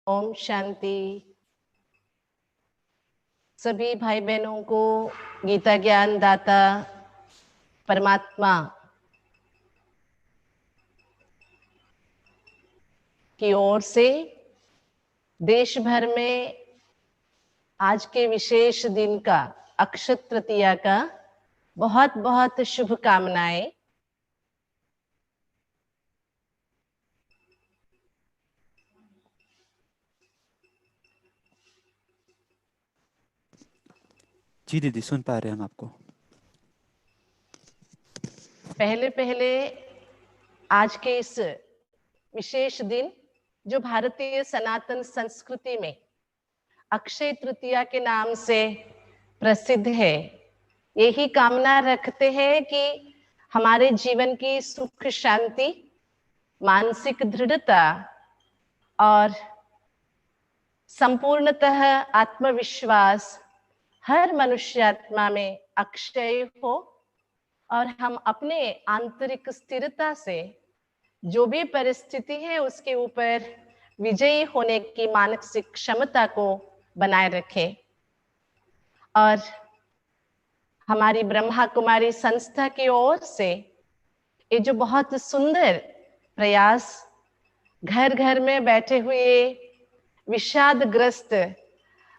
ओम शांति। सभी भाई बहनों को गीता ज्ञान दाता परमात्मा की ओर से देश भर में आज के विशेष दिन का अक्षय तृतीया का बहुत बहुत शुभकामनाएं। जी दीदी, सुन पा रहे हैं हम आपको। पहले पहले आज के इस विशेष दिन जो भारतीय सनातन संस्कृति में अक्षय तृतीया के नाम से प्रसिद्ध है, यही कामना रखते हैं कि हमारे जीवन की सुख शांति, मानसिक दृढ़ता और संपूर्णतः आत्मविश्वास हर मनुष्यात्मा में अक्षय हो और हम अपने आंतरिक स्थिरता से जो भी परिस्थिति है उसके ऊपर विजयी होने की मानसिक क्षमता को बनाए रखें। और हमारी ब्रह्मा कुमारी संस्था की ओर से ये जो बहुत सुंदर प्रयास, घर घर में बैठे हुए विषादग्रस्त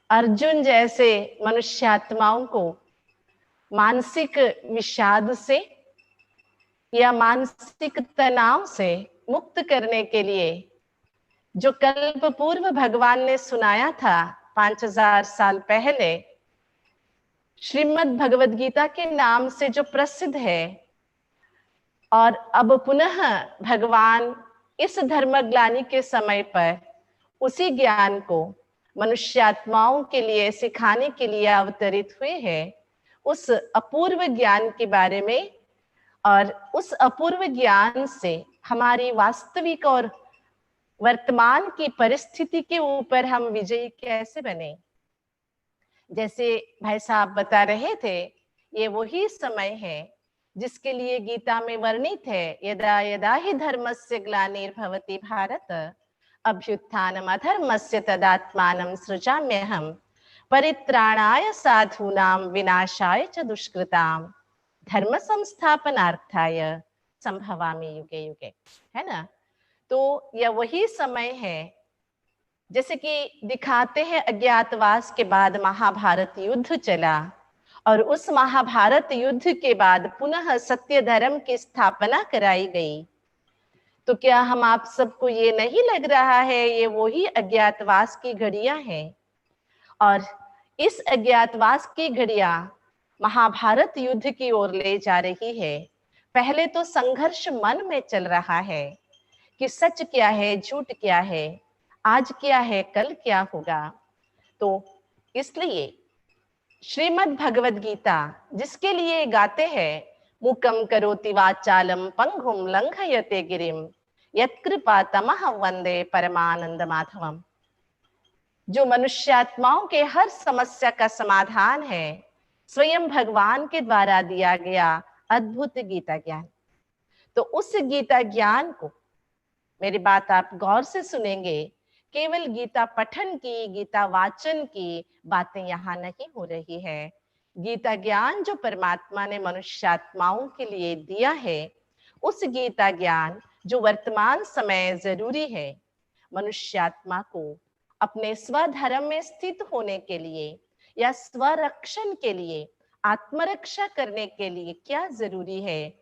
अर्जुन जैसे मनुष्यात्माओं को मानसिक विषाद से या मानसिक तनाव से मुक्त करने के लिए जो कल्प पूर्व भगवान ने सुनाया था 5000 साल पहले, श्रीमद् भगवद गीता के नाम से जो प्रसिद्ध है, और अब पुनः भगवान इस धर्मग्लानि के समय पर उसी ज्ञान को मनुष्यात्माओं के लिए सिखाने के लिए अवतरित हुए हैं। उस अपूर्व ज्ञान के बारे में और उस अपूर्व ज्ञान से हमारी वास्तविक और वर्तमान की परिस्थिति के ऊपर हम विजयी कैसे बने। जैसे भाई साहब बता रहे थे, ये वही समय है जिसके लिए गीता में वर्णित है, यदा यदा हि धर्मस्य ग्लानिर्भवति भारत अभ्युत्थानम् अधर्मस्य तदात्मानं सृजाम्यहम् परित्राणाय साधूनां विनाशाय च दुष्कृतां धर्म संस्थापनार्थाय संभवामि युगे युगे। है ना? तो यह वही समय है, जैसे कि दिखाते हैं अज्ञातवास के बाद महाभारत युद्ध चला और उस महाभारत युद्ध के बाद पुनः सत्य धर्म की स्थापना कराई गई। तो क्या हम आप सबको ये नहीं लग रहा है ये वही अज्ञातवास की घड़ियां हैं? और इस अज्ञातवास की घड़ियां महाभारत युद्ध की ओर ले जा रही है। पहले तो संघर्ष मन में चल रहा है कि सच क्या है, झूठ क्या है, आज क्या है, कल क्या होगा। तो इसलिए श्रीमद् भगवद गीता जिसके लिए गाते हैं, मुकम करोति वाचालम पंगुम लंघयते गिरिम यत्कृपा तमह वंदे परमानंद माधवम, जो मनुष्यात्माओं के हर समस्या का समाधान है, स्वयं भगवान के द्वारा दिया गया अद्भुत गीता ज्ञान। तो उस गीता ज्ञान को, मेरी बात आप गौर से सुनेंगे, केवल गीता पठन की, गीता वाचन की बातें यहाँ नहीं हो रही है। गीता ज्ञान जो परमात्मा ने मनुष्यात्माओं के लिए दिया है, उस गीता ज्ञान जो वर्तमान समय जरूरी है मनुष्यात्मा को अपने स्वधर्म में स्थित होने के लिए या स्वरक्षण के लिए, आत्मरक्षा करने के लिए क्या जरूरी है,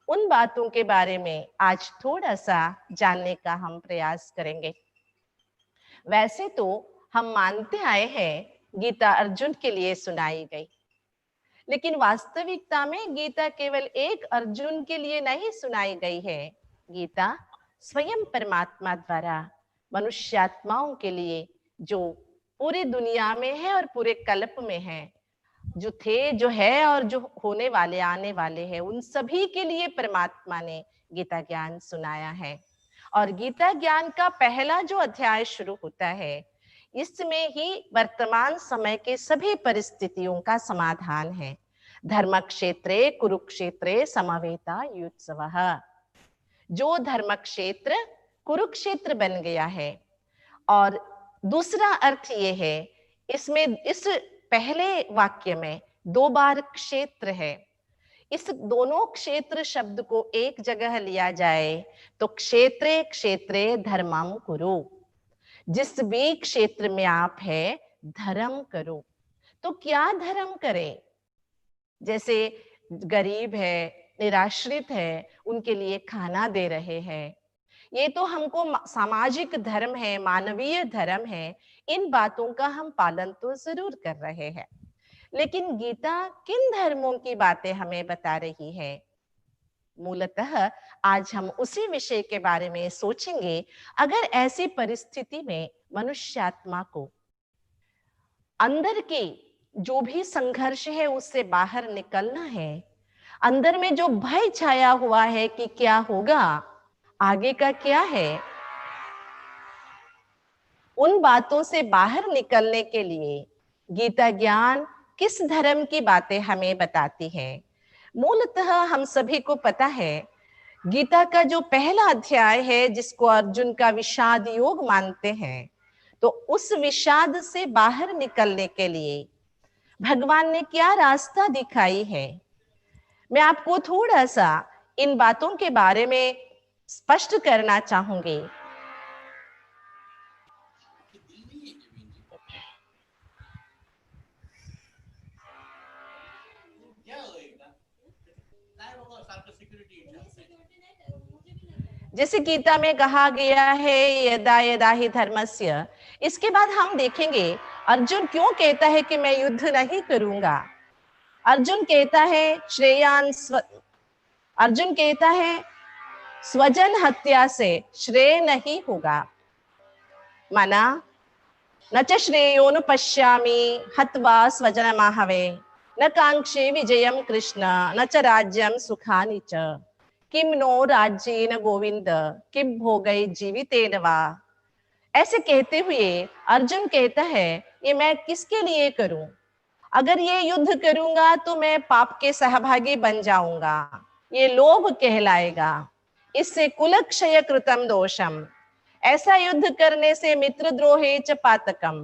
उन बातों के बारे में आज थोड़ा सा जानने का हम प्रयास करेंगे। वैसे तो हम मानते आए हैं गीता अर्जुन के लिए सुनाई गई, लेकिन वास्तविकता में गीता केवल एक अर्जुन के लिए नहीं सुनाई गई है। गीता स्वयं परमात्मा द्वारा मनुष्यात्माओं के लिए, जो पूरी दुनिया में है और पूरे कल्प में है, जो थे, जो है और जो होने वाले, आने वाले हैं, उन सभी के लिए परमात्मा ने गीता ज्ञान सुनाया है। और गीता ज्ञान का पहला जो अध्याय शुरू होता है, इसमें ही वर्तमान समय के सभी परिस्थितियों का समाधान है। धर्म क्षेत्रे कुरुक्षेत्रे समवेता युत्सवः, जो धर्म क्षेत्र कुरुक्षेत्र बन गया है और दूसरा अर्थ ये है, इसमें इस पहले वाक्य में 2 बार क्षेत्र है। इस दोनों क्षेत्र शब्द को एक जगह लिया जाए तो क्षेत्रे क्षेत्रे धर्मम कुरु, जिस भी क्षेत्र में आप है धर्म करो। तो क्या धर्म करें? जैसे गरीब है, निराश्रित है, उनके लिए खाना दे रहे हैं, ये तो हमको सामाजिक धर्म है, मानवीय धर्म है, इन बातों का हम पालन तो जरूर कर रहे हैं। लेकिन गीता किन धर्मों की बातें हमें बता रही है? मूलतः आज हम उसी विषय के बारे में सोचेंगे। अगर ऐसी परिस्थिति में मनुष्यात्मा को अंदर की जो भी संघर्ष है उससे बाहर निकलना है, अंदर में जो भय छाया हुआ है कि क्या होगा, आगे का क्या है, उन बातों से बाहर निकलने के लिए गीता ज्ञान किस धर्म की बातें हमें बताती है? मूलतः हम सभी को पता है, गीता का जो पहला अध्याय है जिसको अर्जुन का विषाद योग मानते हैं, तो उस विषाद से बाहर निकलने के लिए भगवान ने क्या रास्ता दिखाई है, मैं आपको थोड़ा सा इन बातों के बारे में स्पष्ट करना चाहूंगी। जैसे गीता में कहा गया है यदा यदा ही धर्मस्य, इसके बाद हम देखेंगे अर्जुन क्यों कहता है कि मैं युद्ध नहीं करूंगा। अर्जुन कहता है अर्जुन कहता है स्वजन हत्या से श्रेय नहीं होगा। माना न च श्रेयोनु पश्यामि हत्वा स्वजनमाहवे न कांक्षे विजयम कृष्ण न च राज्यम सुखानि च किम नो राज्येन गोविंद किम भोगै जीवितेन वा। ऐसे कहते हुए अर्जुन कहता है ये मैं किसके लिए करूं? अगर ये युद्ध करूंगा तो मैं पाप के सहभागी बन जाऊंगा, ये लोभ कहलाएगा, इससे कुलक्षय कृतम दोषम, ऐसा युद्ध करने से मित्रद्रोहे च पातकम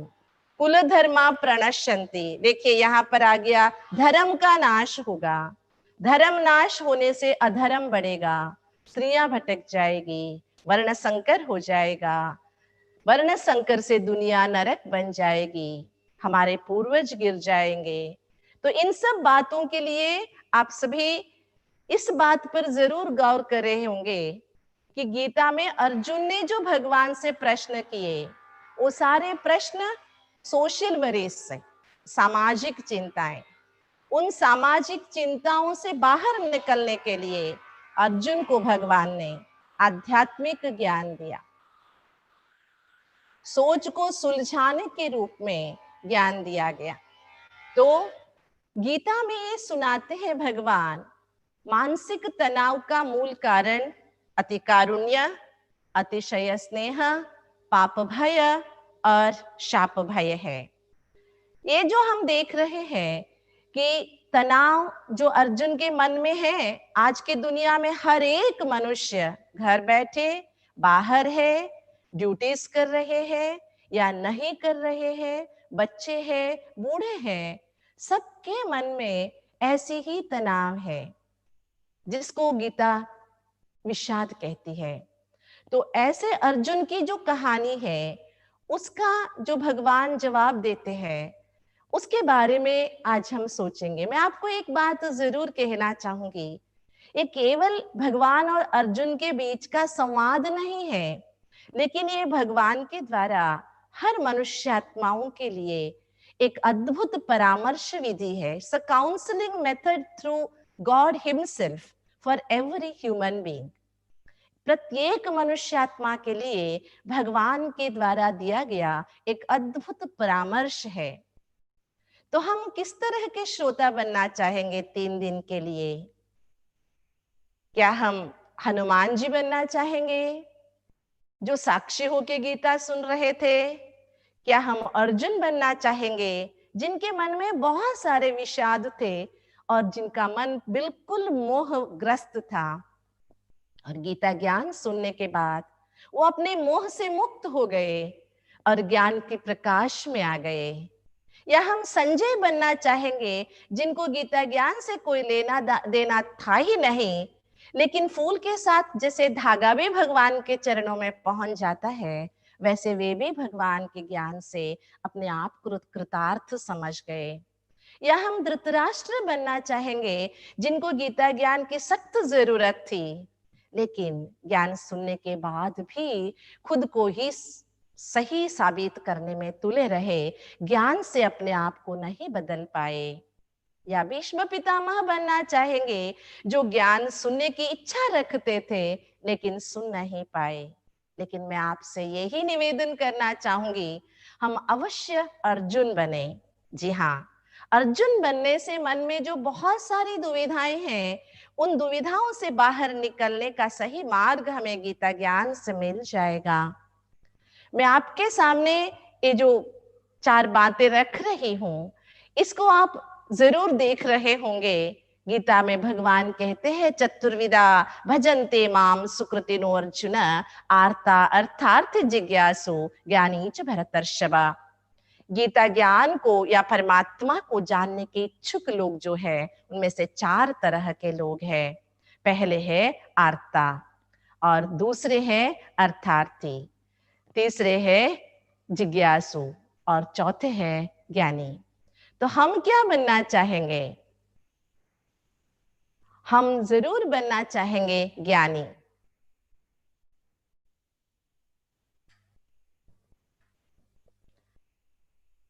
कुल धर्मा प्रणश्यन्ति। देखिए यहाँ पर आ गया धर्म का नाश होगा, धर्म नाश होने से अधर्म बढ़ेगा, स्त्रियां भटक जाएगी, वर्ण संकर हो जाएगा, वर्ण संकर से दुनिया नरक बन जाएगी, हमारे पूर्वज गिर जाएंगे। तो इन सब बातों के लिए आप सभी इस बात पर जरूर गौर कर रहे होंगे कि गीता में अर्जुन ने जो भगवान से प्रश्न किए वो सारे प्रश्न सोशल वरीज से, सामाजिक चिंताएं, उन सामाजिक चिंताओं से बाहर निकलने के लिए अर्जुन को भगवान ने आध्यात्मिक ज्ञान दिया, सोच को सुलझाने के रूप में ज्ञान दिया गया। तो गीता में ये सुनाते हैं भगवान, मानसिक तनाव का मूल कारण अति कारुण्य, अतिशय स्नेह, पाप भय और शाप भय है। ये जो हम देख रहे हैं कि तनाव जो अर्जुन के मन में है, आज की दुनिया में हर एक मनुष्य घर बैठे बाहर है, ड्यूटीज कर रहे हैं या नहीं कर रहे हैं, बच्चे हैं, बूढ़े हैं, सबके मन में ऐसी ही तनाव है जिसको गीता विषाद कहती है। तो ऐसे अर्जुन की जो कहानी है उसका जो भगवान जवाब देते हैं उसके बारे में आज हम सोचेंगे। मैं आपको एक बात जरूर कहना चाहूंगी, ये केवल भगवान और अर्जुन के बीच का संवाद नहीं है, लेकिन ये भगवान के द्वारा हर मनुष्यात्माओं के लिए एक अद्भुत परामर्श विधि है। It's a counselling method through God himself for every human being. प्रत्येक मनुष्यात्मा के लिए भगवान के द्वारा दिया गया एक अद्भुत परामर्श है। तो हम किस तरह के श्रोता बनना चाहेंगे 3 दिन के लिए? क्या हम हनुमान जी बनना चाहेंगे जो साक्षी होके गीता सुन रहे थे? क्या हम अर्जुन बनना चाहेंगे जिनके मन में बहुत सारे विषाद थे और जिनका मन बिल्कुल मोहग्रस्त था, और गीता ज्ञान सुनने के बाद वो अपने मोह से मुक्त हो गए, और ज्ञान के प्रकाश में आ गए, या हम संजय बनना चाहेंगे जिनको गीता ज्ञान से कोई लेना देना था ही नहीं, लेकिन फूल के साथ जैसे धागा भी भगवान के चरणों में पहुंच जाता है, वैसे वे भी भगवान के ज्ञान से अपने आप को कृतार्थ समझ गए। या हम धृतराष्ट्र बनना चाहेंगे जिनको गीता ज्ञान की सख्त जरूरत थी, लेकिन ज्ञान सुनने के बाद भी खुद को ही सही साबित करने में तुले रहे, ज्ञान से अपने आप को नहीं बदल पाए। या भीष्म पितामह बनना चाहेंगे जो ज्ञान सुनने की इच्छा रखते थे लेकिन सुन नहीं पाए। लेकिन मैं आपसे यही निवेदन करना चाहूंगी, हम अवश्य अर्जुन बने। जी हाँ, अर्जुन बनने से मन में जो बहुत सारी दुविधाएं हैं, उन दुविधाओं से बाहर निकलने का सही मार्ग हमें गीता ज्ञान से मिल जाएगा। मैं आपके सामने ये जो 4 बातें रख रही हूं, इसको आप जरूर देख रहे होंगे। गीता में भगवान कहते हैं, चतुर्विदा भजन्ते माम सुकृतिनो अर्जुन, आर्ता अर्थार्थ जिज्ञासु ज्ञानी च भरतर्षभा। गीता ज्ञान को या परमात्मा को जानने के इच्छुक लोग जो है, उनमें से 4 तरह के लोग हैं। पहले है आर्ता, और दूसरे हैं अर्थार्थी, तीसरे है जिज्ञासु, और चौथे है ज्ञानी। तो हम क्या बनना चाहेंगे? हम जरूर बनना चाहेंगे ज्ञानी।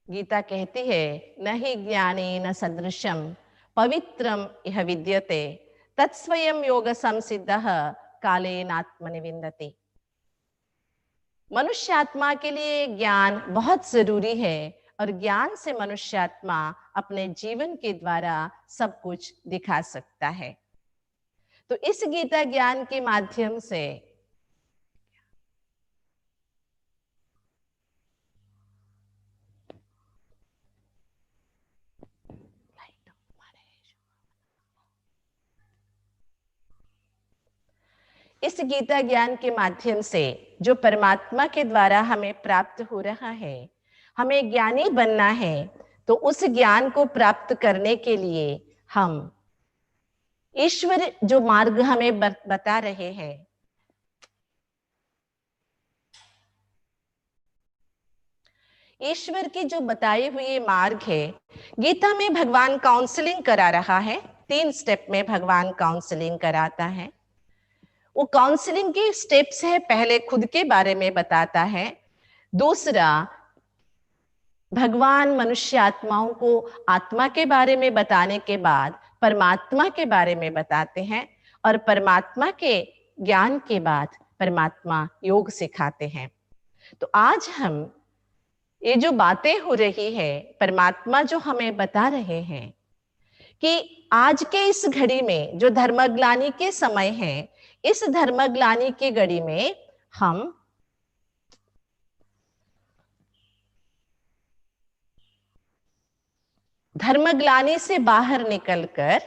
गीता कहती है, न हि ज्ञानेन सदृशम पवित्रम इह विद्यते तत्स्वयं योग संसिद्धः कालेन आत्मनि विन्दति। मनुष्य आत्मा के लिए ज्ञान बहुत जरूरी है, और ज्ञान से मनुष्य आत्मा अपने जीवन के द्वारा सब कुछ दिखा सकता है। तो इस गीता ज्ञान के माध्यम से इस गीता ज्ञान के माध्यम से जो परमात्मा के द्वारा हमें प्राप्त हो रहा है, हमें ज्ञानी बनना है। तो उस ज्ञान को प्राप्त करने के लिए हम ईश्वर जो मार्ग हमें बता रहे हैं, ईश्वर की जो बताई हुई मार्ग है, गीता में भगवान काउंसलिंग करा रहा है। 3 स्टेप में भगवान काउंसलिंग कराता है। वो काउंसलिंग के स्टेप्स है, पहले खुद के बारे में बताता है, दूसरा भगवान मनुष्य आत्माओं को आत्मा के बारे में बताने के बाद परमात्मा के बारे में बताते हैं, और परमात्मा के ज्ञान के बाद परमात्मा योग सिखाते हैं। तो आज हम ये जो बातें हो रही है, परमात्मा जो हमें बता रहे हैं कि आज के इस घड़ी में जो धर्मग्लानि के समय है, इस धर्मग्लानि की घड़ी में हम धर्मग्लानि से बाहर निकलकर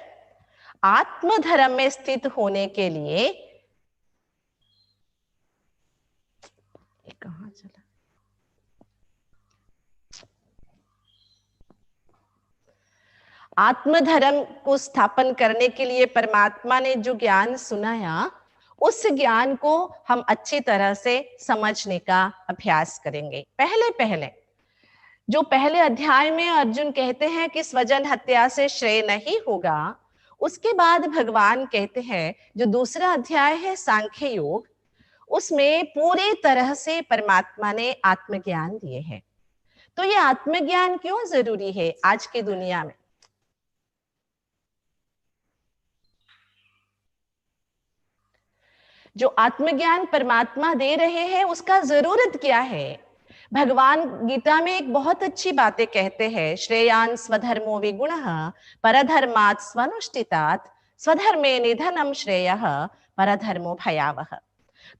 आत्मधर्म में स्थित होने के लिए कहां चला आत्मधर्म को स्थापन करने के लिए परमात्मा ने जो ज्ञान सुनाया, उस ज्ञान को हम अच्छी तरह से समझने का अभ्यास करेंगे। पहले अध्याय में अर्जुन कहते हैं कि स्वजन हत्या से श्रेय नहीं होगा। उसके बाद भगवान कहते हैं, जो दूसरा अध्याय है सांख्य योग, उसमें पूरी तरह से परमात्मा ने आत्मज्ञान दिए हैं। तो ये आत्मज्ञान क्यों जरूरी है आज की दुनिया में? जो आत्मज्ञान परमात्मा दे रहे हैं, उसका जरूरत क्या है? भगवान गीता में एक बहुत अच्छी बातें कहते हैं, श्रेयान स्वधर्मो विगुणः परधर्मात् स्वनुष्ठितात् स्वधर्मे निधनम श्रेयः परधर्मो भयावह।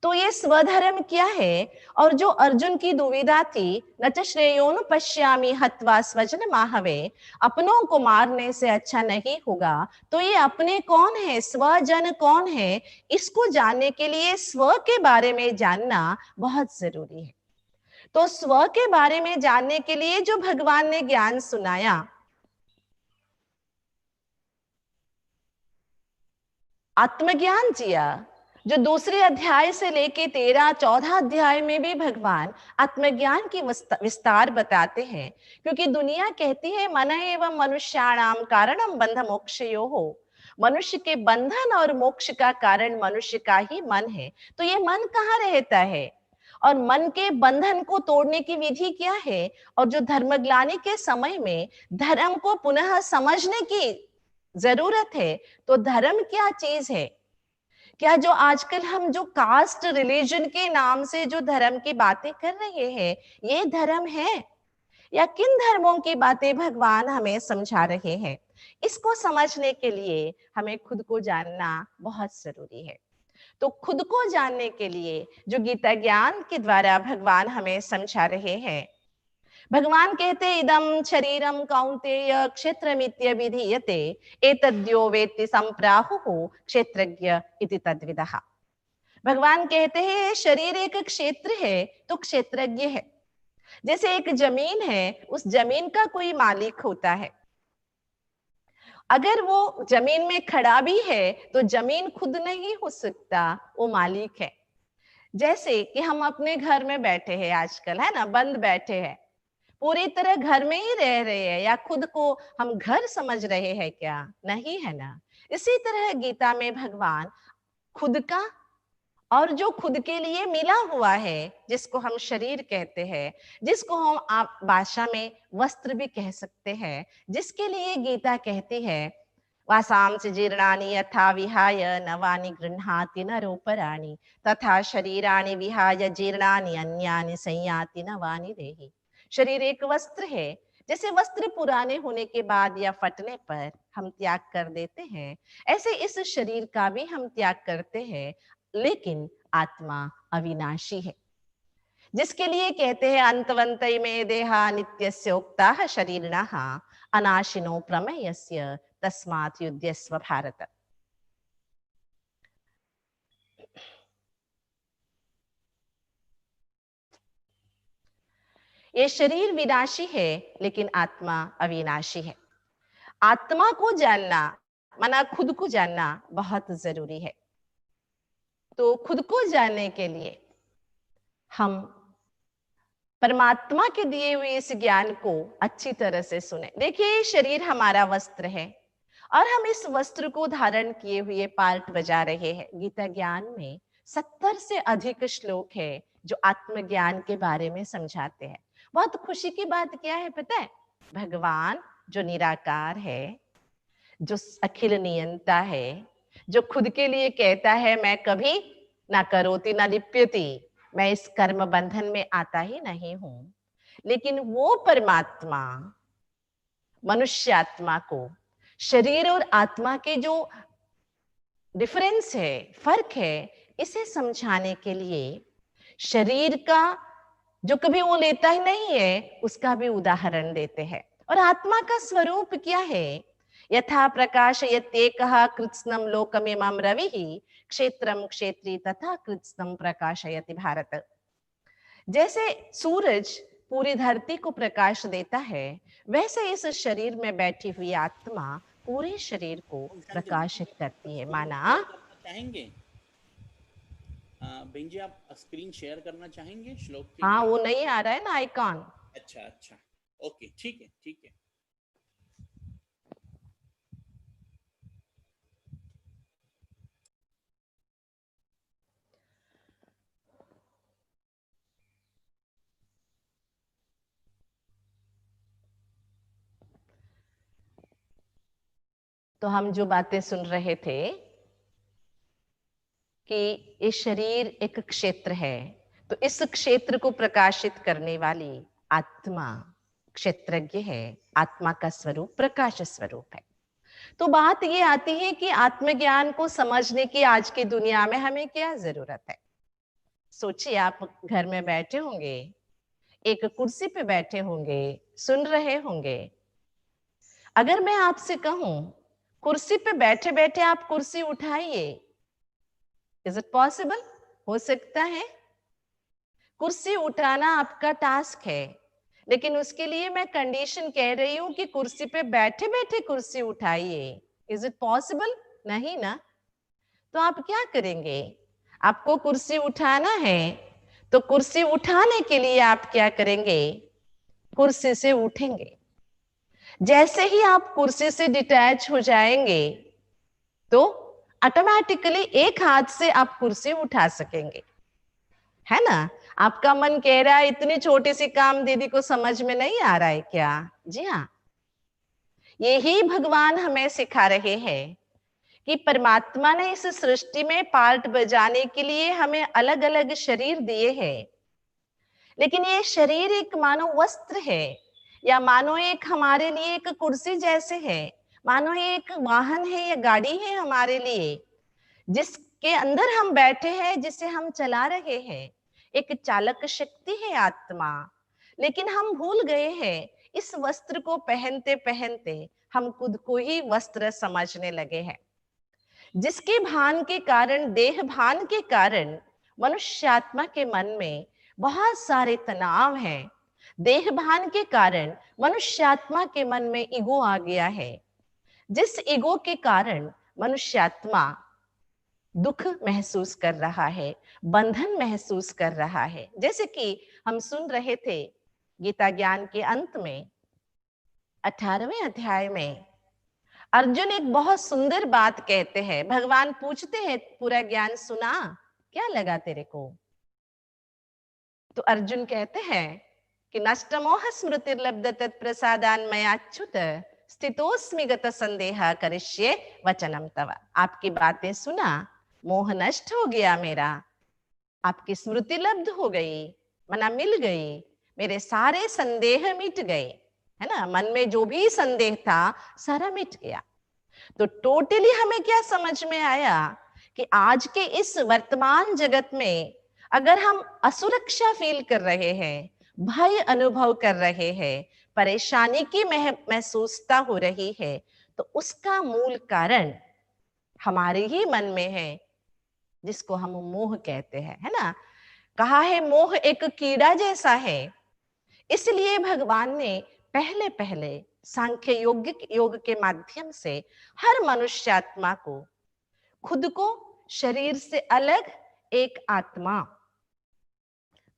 तो ये स्वधर्म क्या है? और जो अर्जुन की दुविधा थी, न च श्रेयोनु पश्यामि हत्वा स्वजन माहवे, अपनों को मारने से अच्छा नहीं होगा। तो ये अपने कौन है, स्वजन कौन है, इसको जानने के लिए स्व के बारे में जानना बहुत जरूरी है। तो स्व के बारे में जानने के लिए जो भगवान ने ज्ञान सुनाया, आत्मज्ञान दिया, जो दूसरे अध्याय से लेके 13-14 अध्याय में भी भगवान आत्मज्ञान की विस्तार बताते हैं। क्योंकि दुनिया कहती है मन एवं मनुष्याणाम कारणम बंध मोक्षयो हो, मनुष्य के बंधन और मोक्ष का कारण मनुष्य का ही मन है। तो ये मन कहाँ रहता है और मन के बंधन को तोड़ने की विधि क्या है, और जो धर्मग्लानि के समय में धर्म को पुनः समझने की जरूरत है, तो धर्म क्या चीज है? क्या जो आजकल हम जो कास्ट रिलीजन के नाम से जो धर्म की बातें कर रहे हैं, ये धर्म है या किन धर्मों की बातें भगवान हमें समझा रहे हैं? इसको समझने के लिए हमें खुद को जानना बहुत जरूरी है। तो खुद को जानने के लिए जो गीता ज्ञान के द्वारा भगवान हमें समझा रहे हैं, भगवान कहते इदम शरीरम कौन्तेय क्षेत्रमित्य विधीयते एतद्यो वेत्ति संप्राहुः क्षेत्रज्ञ इति तद्विदः। भगवान कहते हैं शरीर एक क्षेत्र है तो क्षेत्रज्ञ है। जैसे एक जमीन है, उस जमीन का कोई मालिक होता है। अगर वो जमीन में खड़ा भी है तो जमीन खुद नहीं हो सकता, वो मालिक है। जैसे कि हम अपने घर में बैठे हैं आजकल, है ना, बंद बैठे हैं, पूरी तरह घर में ही रह रहे हैं, या खुद को हम घर समझ रहे हैं क्या? नहीं है ना। इसी तरह गीता में भगवान खुद का और जो खुद के लिए मिला हुआ है, जिसको हम शरीर कहते हैं, जिसको हम आप भाषा में वस्त्र भी कह सकते हैं, जिसके लिए गीता कहती है वासांस जीर्णानि यथा विहाय नवानि गृह्णाति नरोपराणि तथा शरीराणि विहाय जीर्णानि अन्यानि संयाति नवानि देहि। शरीर एक वस्त्र है, जैसे वस्त्र पुराने होने के बाद या फटने पर हम त्याग कर देते हैं, ऐसे इस शरीर का भी हम त्याग करते हैं। लेकिन आत्मा अविनाशी है, जिसके लिए कहते हैं अंतवंतै में देहा नित्यस्य उक्ताः शरीरिणः अनाशिनो प्रमेयस्य तस्मात् युध्यस्व भारत। ये शरीर विनाशी है लेकिन आत्मा अविनाशी है। आत्मा को जानना माना खुद को जानना बहुत जरूरी है। तो खुद को जानने के लिए हम परमात्मा के दिए हुए इस ज्ञान को अच्छी तरह से सुने। देखिए, शरीर हमारा वस्त्र है और हम इस वस्त्र को धारण किए हुए पार्ट बजा रहे हैं। गीता ज्ञान में 70 से अधिक श्लोक है जो आत्मज्ञान के बारे में समझाते हैं। बहुत खुशी की बात क्या है पता है? भगवान जो निराकार है, जो अखिल नियंता है, जो खुद के लिए कहता है मैं कभी ना करोति ना लिप्यति, मैं इस कर्म बंधन में आता ही नहीं हूं, लेकिन वो परमात्मा मनुष्य आत्मा को शरीर और आत्मा के जो डिफरेंस है, फर्क है, इसे समझाने के लिए शरीर का जो कभी वो लेता ही नहीं है उसका भी उदाहरण देते हैं। और आत्मा का स्वरूप क्या है? यथा प्रकाशयत्येकः कृत्स्नं लोकमिमं रविः क्षेत्रम क्षेत्री तथा कृत्स्नं प्रकाशयति भारत। जैसे सूरज पूरी धरती को प्रकाश देता है, वैसे इस शरीर में बैठी हुई आत्मा पूरे शरीर को प्रकाशित करती है। माना चाहेंगे बेंजी, आप स्क्रीन शेयर करना चाहेंगे श्लोक के? हाँ, वो नहीं आ रहा है ना आइकॉन। अच्छा अच्छा, ओके, ठीक है ठीक है। तो हम जो बातें सुन रहे थे कि ये शरीर एक क्षेत्र है, तो इस क्षेत्र को प्रकाशित करने वाली आत्मा क्षेत्रज्ञ है। आत्मा का स्वरूप प्रकाश स्वरूप है। तो बात ये आती है कि आत्मज्ञान को समझने की आज की दुनिया में हमें क्या जरूरत है? सोचिए, आप घर में बैठे होंगे, एक कुर्सी पे बैठे होंगे, सुन रहे होंगे। अगर मैं आपसे कहूं कुर्सी पे बैठे बैठे आप कुर्सी उठाइए, इज इट पॉसिबल? हो सकता है? कुर्सी उठाना आपका टास्क है, लेकिन उसके लिए मैं कंडीशन कह रही हूं कि कुर्सी पे बैठे बैठे कुर्सी उठाइए। Is it possible? नहीं ना। तो आप क्या करेंगे? आपको कुर्सी उठाना है, तो कुर्सी उठाने के लिए आप क्या करेंगे? कुर्सी से उठेंगे। जैसे ही आप कुर्सी से डिटैच हो जाएंगे, तो ऑटोमेटिकली एक हाथ से आप कुर्सी उठा सकेंगे, है ना। आपका मन कह रहा है इतनी छोटी सी काम दीदी को समझ में नहीं आ रहा है क्या? जी हाँ, यही भगवान हमें सिखा रहे हैं कि परमात्मा ने इस सृष्टि में पार्ट बजाने के लिए हमें अलग अलग शरीर दिए हैं, लेकिन ये शरीर एक मानो वस्त्र है, या मानो एक हमारे लिए एक कुर्सी जैसे है, मानो ये एक वाहन है या गाड़ी है हमारे लिए, जिसके अंदर हम बैठे हैं, जिसे हम चला रहे हैं। एक चालक शक्ति है आत्मा, लेकिन हम भूल गए हैं, इस वस्त्र को पहनते पहनते हम खुद को ही वस्त्र समझने लगे हैं, जिसके भान के कारण, देह भान के कारण मनुष्य आत्मा के मन में बहुत सारे तनाव हैं। देह भान के कारण मनुष्य आत्मा के मन में ईगो आ गया है, जिस ईगो के कारण मनुष्य आत्मा दुख महसूस कर रहा है, बंधन महसूस कर रहा है। जैसे कि हम सुन रहे थे गीता ज्ञान के अंत में 18वें अध्याय में अर्जुन एक बहुत सुंदर बात कहते हैं। भगवान पूछते हैं, पूरा ज्ञान सुना, क्या लगा तेरे को? तो अर्जुन कहते हैं कि नष्टमोह स्मृतिर्लब्ध तत्प्रसादान मयाच्युत स्थितोस्मि गत संदेह करिष्ये वचनम तव। आपकी बातें सुना, मोह नष्ट हो गया मेरा, आपकी स्मृति लब्ध हो गई, मना मिल गई, मेरे सारे संदेह मिट गए, है ना। मन में जो भी संदेह था सारा मिट गया। तो टोटली हमें क्या समझ में आया कि आज के इस वर्तमान जगत में अगर हम असुरक्षा फील कर रहे हैं, भय अनुभव कर रहे हैं, परेशानी की महसूसता हो रही है, तो उसका मूल कारण हमारे ही मन में है, जिसको हम मोह कहते हैं, है ना। कहा है मोह एक कीड़ा जैसा है। इसलिए भगवान ने पहले पहले सांख्य योग के माध्यम से हर मनुष्य आत्मा को, खुद को शरीर से अलग एक आत्मा,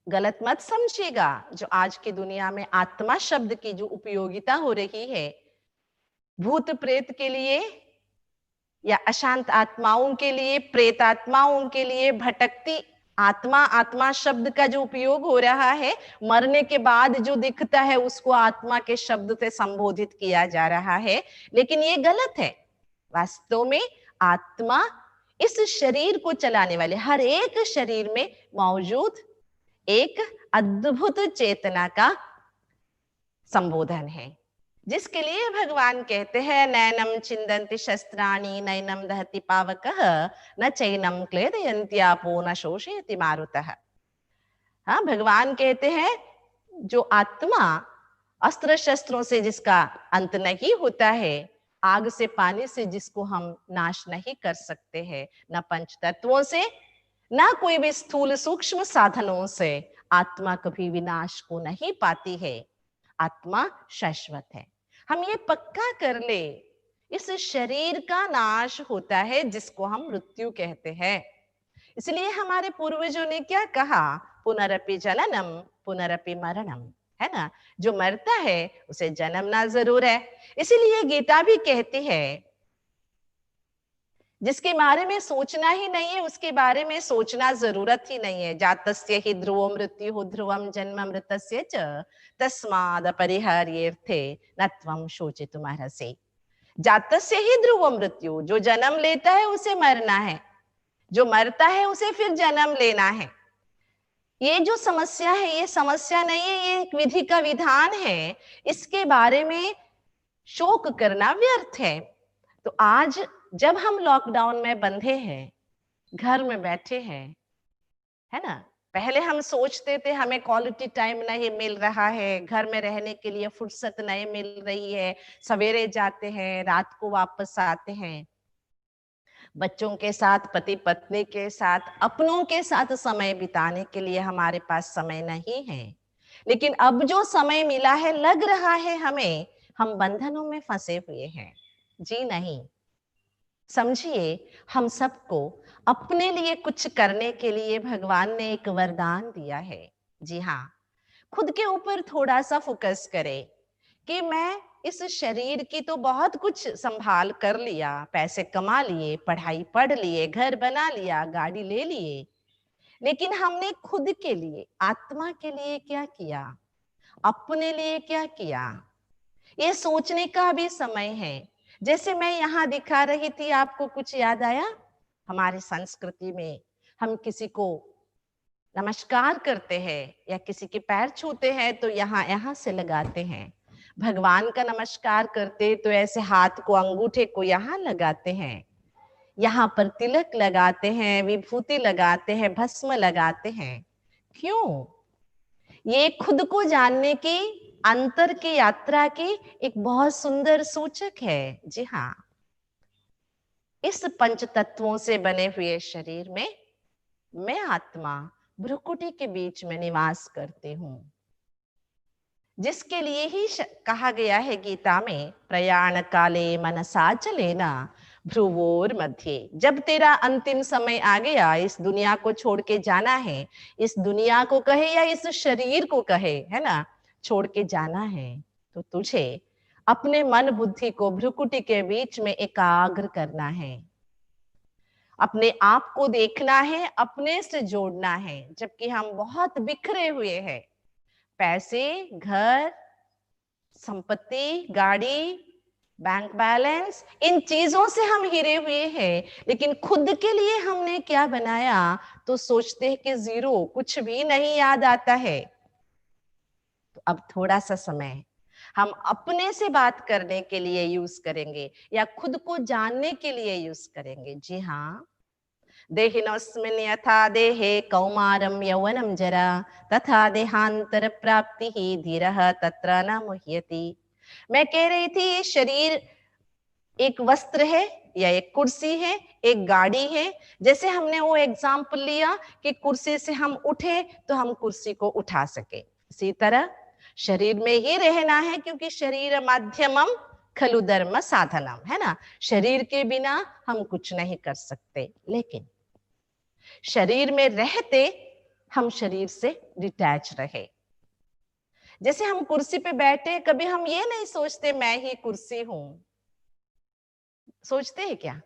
गलत मत समझिएगा, जो आज की दुनिया में आत्मा शब्द की जो उपयोगिता हो रही है, भूत प्रेत के लिए या अशांत आत्माओं के लिए, प्रेत आत्माओं के लिए, भटकती आत्मा, आत्मा शब्द का जो उपयोग हो रहा है, मरने के बाद जो दिखता है उसको आत्मा के शब्द से संबोधित किया जा रहा है, लेकिन ये गलत है। वास्तव में आत्मा इस शरीर को चलाने वाले हर एक शरीर में मौजूद एक अद्भुत चेतना का संबोधन है, जिसके लिए भगवान कहते हैं नैनम छिन्दन्ति शस्त्राणि नैनम दहति पावकः न चैनम क्लेदयन्त्यापो न शोषयति मारुतः। हाँ, भगवान कहते हैं जो आत्मा अस्त्र शस्त्रों से जिसका अंत नहीं होता है, आग से पानी से जिसको हम नाश नहीं कर सकते हैं, न पंच तत्वों से, ना कोई भी स्थूल सूक्ष्म साधनों से आत्मा कभी विनाश को नहीं पाती है। आत्मा शाश्वत है। हम ये पक्का कर ले, इस शरीर का नाश होता है, जिसको हम मृत्यु कहते हैं। इसलिए हमारे पूर्वजों ने क्या कहा, पुनरपि जननम पुनरपि मरणम, है ना। जो मरता है उसे जन्मना जरूर है। इसीलिए गीता भी कहती है जिसके बारे में सोचना ही नहीं है, उसके बारे में सोचना जरूरत ही नहीं है। जातस्य हि ध्रुवो मृत्यु ध्रुवम जन्म मृतस्य च तस्माद अपरिहार्येऽर्थे न त्वं शोचितुमर्हसि। जातस्य हि ध्रुवो मृत्यु, जो जन्म लेता है उसे मरना है, जो मरता है उसे फिर जन्म लेना है। ये जो समस्या है, ये समस्या नहीं है, ये एक विधि का विधान है। इसके बारे में शोक करना व्यर्थ है। तो आज जब हम लॉकडाउन में बंधे हैं, घर में बैठे हैं, है ना, पहले हम सोचते थे हमें क्वालिटी टाइम नहीं मिल रहा है, घर में रहने के लिए फुर्सत नहीं मिल रही है, सवेरे जाते हैं रात को वापस आते हैं। बच्चों के साथ, पति पत्नी के साथ, अपनों के साथ समय बिताने के लिए हमारे पास समय नहीं है। लेकिन अब जो समय मिला है, लग रहा है हमें हम बंधनों में फंसे हुए हैं। जी नहीं, समझिए, हम सबको अपने लिए कुछ करने के लिए भगवान ने एक वरदान दिया है। जी हाँ, खुद के ऊपर थोड़ा सा फोकस करें कि मैं इस शरीर की तो बहुत कुछ संभाल कर लिया, पैसे कमा लिए, पढ़ाई पढ़ लिए, घर बना लिया, गाड़ी ले लिए, लेकिन हमने खुद के लिए, आत्मा के लिए क्या किया, अपने लिए क्या किया, ये सोचने का भी समय है। जैसे मैं यहाँ दिखा रही थी, आपको कुछ याद आया? हमारी संस्कृति में हम किसी को नमस्कार करते हैं या किसी के पैर छूते हैं तो यहाँ यहाँ से लगाते हैं। भगवान का नमस्कार करते तो ऐसे हाथ को, अंगूठे को यहाँ लगाते हैं, यहाँ पर तिलक लगाते हैं, विभूति लगाते हैं, भस्म लगाते हैं। क्यों? ये खुद को जानने की, अंतर की यात्रा की एक बहुत सुंदर सूचक है। जी हाँ, इस पंच तत्वों से बने हुए शरीर में मैं आत्मा भ्रुकुटी के बीच में निवास करती हूँ, जिसके लिए ही कहा गया है गीता में, प्रयाण काले मनसा चलेना भ्रुवोर मध्य। जब तेरा अंतिम समय आ गया, इस दुनिया को छोड़ के जाना है, इस दुनिया को कहे या इस शरीर को कहे, है ना, छोड़ के जाना है, तो तुझे अपने मन बुद्धि को भ्रुकुटी के बीच में एकाग्र करना है, अपने आप को देखना है, अपने से जोड़ना है। जबकि हम बहुत बिखरे हुए हैं, पैसे, घर, संपत्ति, गाड़ी, बैंक बैलेंस, इन चीजों से हम घिरे हुए हैं, लेकिन खुद के लिए हमने क्या बनाया तो सोचते हैं कि जीरो, कुछ भी नहीं याद आता है। तो अब थोड़ा सा समय हम अपने से बात करने के लिए यूज करेंगे या खुद को जानने के लिए यूज करेंगे। जी हाँ, देहिनोऽस्मिन् यथा देहे कौमारं यौवनं जरा तथा देहांतर प्राप्ति ही धीरः तत्र न मुह्यति। मैं कह रही थी, ये शरीर एक वस्त्र है या एक कुर्सी है, एक गाड़ी है। जैसे हमने वो एग्जाम्पल लिया कि कुर्सी से हम उठे तो हम कुर्सी को उठा सके, इसी तरह शरीर में ही रहना है, क्योंकि शरीर माध्यमम खलु धर्म साधनम, है ना। शरीर के बिना हम कुछ नहीं कर सकते, लेकिन शरीर में रहते हम शरीर से डिटैच रहे। जैसे हम कुर्सी पे बैठे, कभी हम ये नहीं सोचते मैं ही कुर्सी हूं, सोचते हैं क्या?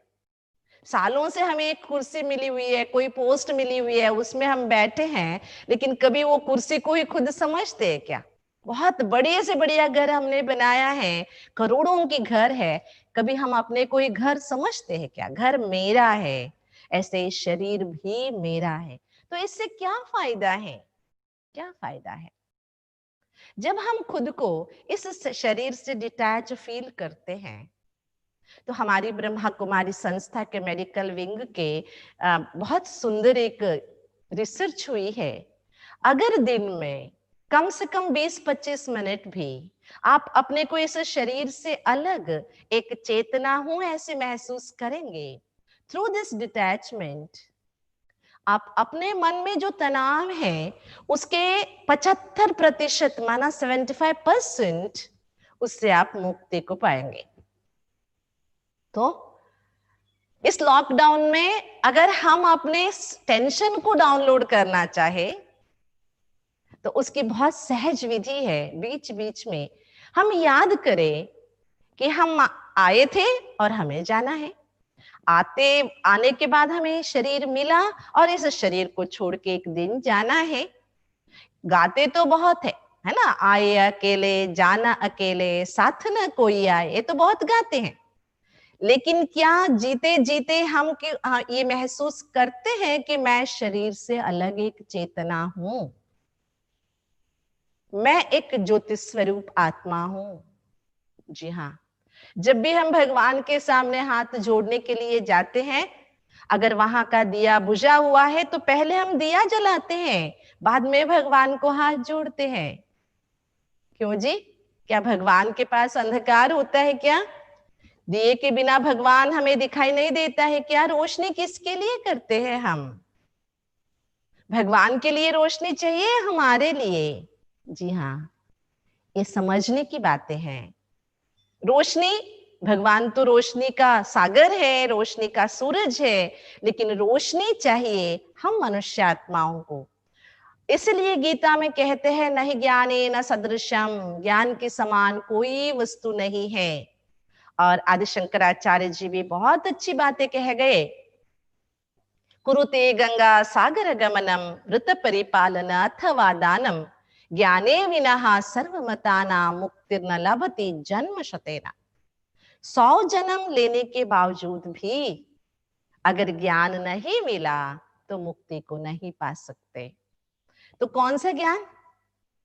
सालों से हमें एक कुर्सी मिली हुई है, कोई पोस्ट मिली हुई है, उसमें हम बैठे हैं, लेकिन कभी वो कुर्सी को ही खुद समझते हैं क्या? बहुत बढ़िया से बढ़िया घर हमने बनाया है, करोड़ों की घर है, कभी हम अपने को ही घर समझते हैं क्या? घर मेरा है, ऐसे शरीर भी मेरा है। तो इससे क्या फायदा है? क्या फायदा है? जब हम खुद को इस शरीर से डिटैच फील करते हैं, तो हमारी ब्रह्मा कुमारी संस्था के मेडिकल विंग के बहुत सुंदर एक रिसर्च हुई है। अगर दिन में कम से कम 20-25 मिनट भी आप अपने को इस शरीर से अलग एक चेतना हूं ऐसे महसूस करेंगे, थ्रू दिस डिटैचमेंट आप अपने मन में जो तनाव है उसके 75%, माना 75%, उससे आप मुक्ति को पाएंगे। तो इस लॉकडाउन में अगर हम अपने टेंशन को डाउनलोड करना चाहे तो उसकी बहुत सहज विधि है। बीच बीच में हम याद करें कि हम आए थे और हमें जाना है, आने के बाद हमें शरीर मिला और इस शरीर को छोड़ के एक दिन जाना है। गाते तो बहुत है ना, आए अकेले जाना अकेले, साथ न कोई आए, ये तो बहुत गाते हैं, लेकिन क्या जीते जीते हम ये महसूस करते हैं कि मैं शरीर से अलग एक चेतना हूं, मैं एक ज्योति स्वरूप आत्मा हूं। जी हाँ, जब भी हम भगवान के सामने हाथ जोड़ने के लिए जाते हैं, अगर वहां का दिया बुझा हुआ है तो पहले हम दिया जलाते हैं, बाद में भगवान को हाथ जोड़ते हैं। क्यों जी? क्या भगवान के पास अंधकार होता है क्या? दिए के बिना भगवान हमें दिखाई नहीं देता है क्या? रोशनी किसके लिए करते हैं हम? भगवान के लिए रोशनी चाहिए, हमारे लिए? जी हाँ, ये समझने की बातें हैं। रोशनी, भगवान तो रोशनी का सागर है, रोशनी का सूरज है, लेकिन रोशनी चाहिए हम मनुष्य आत्माओं को। इसलिए गीता में कहते हैं नहीं ज्ञाने न सदृशम, ज्ञान के समान कोई वस्तु नहीं है। और आदि शंकराचार्य जी भी बहुत अच्छी बातें कह गए। कुरुते गंगा सागर गमनम वृत परिपालन अथवा दानम, ज्ञाने विना सर्वमताना मुक्तिर्न लभते जन्म शतेना। 100 जन्म लेने के बावजूद भी अगर ज्ञान नहीं मिला तो मुक्ति को नहीं पा सकते। तो कौन सा ज्ञान?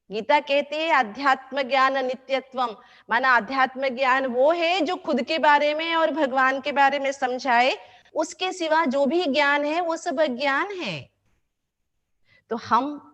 गीता कहती है अध्यात्म ज्ञान नित्यत्वम, माना आध्यात्म ज्ञान वो है जो खुद के बारे में और भगवान के बारे में समझाए, उसके सिवा जो भी ज्ञान है वो सब अज्ञान है। तो हम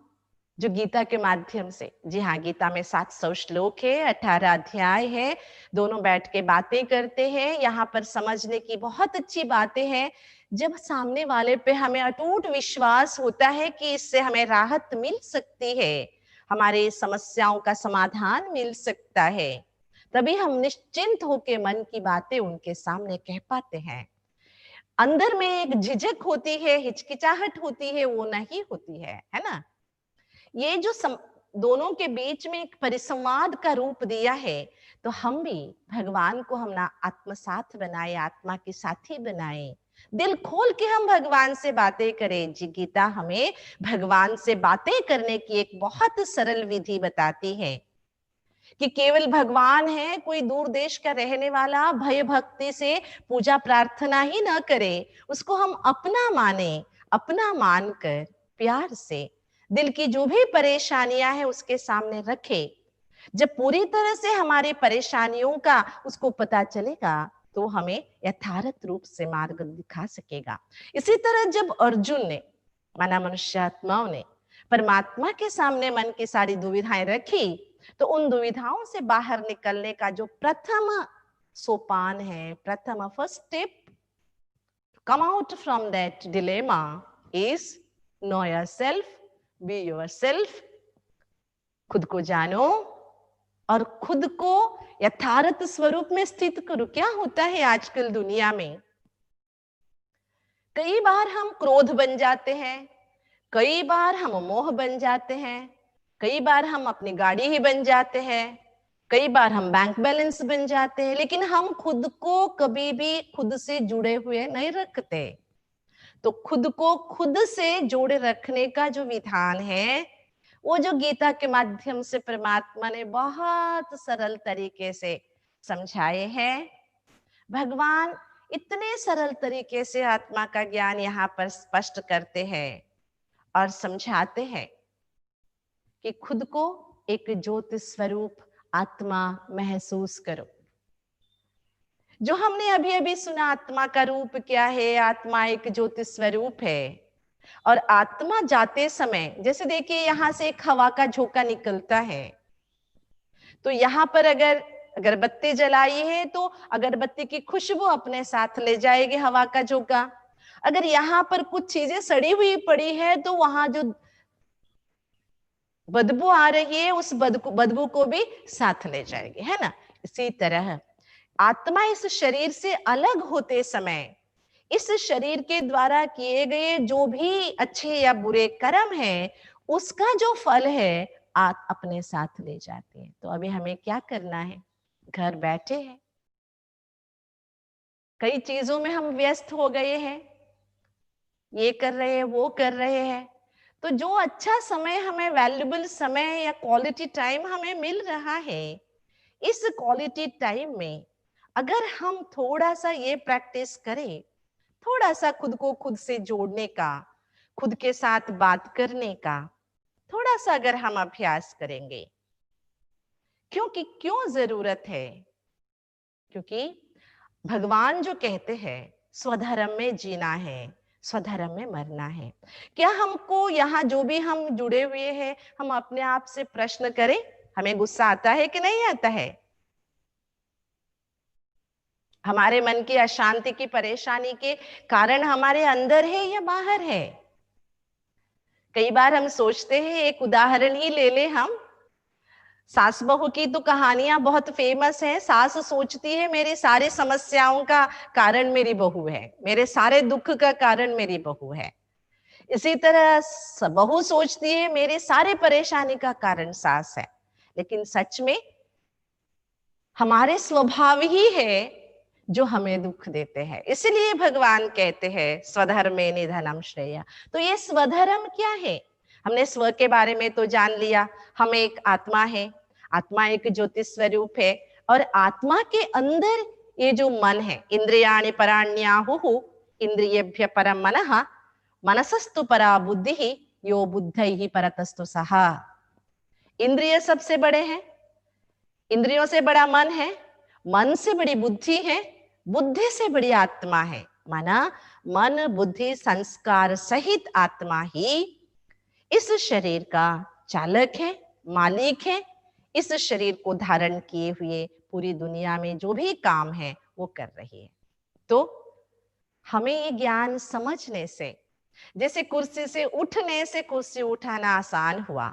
जो गीता के माध्यम से, जी हाँ, गीता में 700 श्लोक है, 18 अध्याय है, दोनों बैठ के बातें करते हैं। यहाँ पर समझने की बहुत अच्छी बातें हैं। जब सामने वाले पे हमें अटूट विश्वास होता है कि इससे हमें राहत मिल सकती है, हमारे समस्याओं का समाधान मिल सकता है, तभी हम निश्चिंत होकर मन की बातें उनके सामने कह पाते हैं। अंदर में एक झिझक होती है, हिचकिचाहट होती है, वो नहीं होती है ना? ये जो दोनों के बीच में एक परिसंवाद का रूप दिया है, तो हम भी भगवान को हम ना आत्मसात बनाए, आत्मा के साथी बनाए, दिल खोल के हम भगवान से बातें करें। जी गीता हमें भगवान से बातें करने की एक बहुत सरल विधि बताती है कि केवल भगवान है, कोई दूर देश का रहने वाला भय भक्ति से पूजा प्रार्थना ही ना करे, उसको हम अपना माने, अपना मानकर प्यार से दिल की जो भी परेशानियां हैं उसके सामने रखे। जब पूरी तरह से हमारी परेशानियों का उसको पता चलेगा तो हमें यथार्थ रूप से मार्ग दिखा सकेगा। इसी तरह जब अर्जुन ने, माना मनुष्य आत्माओं ने, परमात्मा के सामने मन की सारी दुविधाएं रखी, तो उन दुविधाओं से बाहर निकलने का जो प्रथम सोपान है, प्रथम first step come out from that dilemma is know yourself, be yourself। खुद को जानो और खुद को यथार्थ स्वरूप में स्थित करो। क्या होता है आजकल दुनिया में, कई बार हम क्रोध बन जाते हैं, कई बार हम मोह बन जाते हैं, कई बार हम अपनी गाड़ी ही बन जाते हैं, कई बार हम बैंक बैलेंस बन जाते हैं, लेकिन हम खुद को कभी भी खुद से जुड़े हुए नहीं रखते। तो खुद को खुद से जोड़े रखने का जो विधान है, वो जो गीता के माध्यम से परमात्मा ने बहुत सरल तरीके से समझाए हैं। भगवान इतने सरल तरीके से आत्मा का ज्ञान यहाँ पर स्पष्ट करते हैं और समझाते हैं कि खुद को एक ज्योति स्वरूप आत्मा महसूस करो। जो हमने अभी अभी सुना, आत्मा का रूप क्या है? आत्मा एक ज्योति स्वरूप है। और आत्मा जाते समय, जैसे देखिए यहाँ से एक हवा का झोंका निकलता है, तो यहाँ पर अगर अगरबत्ती जलाई है तो अगरबत्ती की खुशबू अपने साथ ले जाएगी हवा का झोंका। अगर यहाँ पर कुछ चीजें सड़ी हुई पड़ी है तो वहां जो बदबू आ रही है उस बदबू को भी साथ ले जाएगी, है ना? इसी तरह आत्मा इस शरीर से अलग होते समय इस शरीर के द्वारा किए गए जो भी अच्छे या बुरे कर्म हैं, उसका जो फल है आप अपने साथ ले जाते हैं। तो अभी हमें क्या करना है? घर बैठे हैं, कई चीजों में हम व्यस्त हो गए हैं, ये कर रहे हैं, वो कर रहे हैं, तो जो अच्छा समय हमें, वैल्यूबल समय या क्वालिटी टाइम हमें मिल रहा है, इस क्वालिटी टाइम में अगर हम थोड़ा सा ये प्रैक्टिस करें, थोड़ा सा खुद को खुद से जोड़ने का, खुद के साथ बात करने का थोड़ा सा अगर हम अभ्यास करेंगे, क्योंकि क्यों जरूरत है? क्योंकि भगवान जो कहते हैं स्वधर्म में जीना है, स्वधर्म में मरना है। क्या हमको यहाँ जो भी हम जुड़े हुए हैं, हम अपने आप से प्रश्न करें, हमें गुस्सा आता है कि नहीं आता है? हमारे मन की अशांति की परेशानी के कारण हमारे अंदर है या बाहर है? कई बार हम सोचते हैं, एक उदाहरण ही ले ले हम, सास बहू की तो कहानियां बहुत फेमस है। सास सोचती है मेरी सारी समस्याओं का कारण मेरी बहू है, मेरे सारे दुख का कारण मेरी बहू है। इसी तरह बहू सोचती है मेरे सारे परेशानी का कारण सास है। लेकिन सच में हमारे स्वभाव ही है जो हमें दुख देते हैं। इसलिए भगवान कहते हैं स्वधर्मे निधनम श्रेय। तो ये स्वधर्म क्या है? हमने स्व के बारे में तो जान लिया, हम एक आत्मा है, आत्मा एक ज्योति स्वरूप है, और आत्मा के अंदर ये जो मन है, इंद्रियाणि पराण्याहुः इंद्रियेभ्य परम मनः मनसस्तु परा बुद्धि यो बुद्धैः परतस्तु सः। इंद्रिय सबसे बड़े हैं, इंद्रियों से बड़ा मन है, मन से बड़ी बुद्धि है, बुद्धि से बड़ी आत्मा है। माना मन बुद्धि संस्कार सहित आत्मा ही इस शरीर का चालक है, मालिक है। इस शरीर को धारण किए हुए पूरी दुनिया में जो भी काम है वो कर रही है। तो हमें ये ज्ञान समझने से, जैसे कुर्सी से उठने से कुर्सी उठाना आसान हुआ,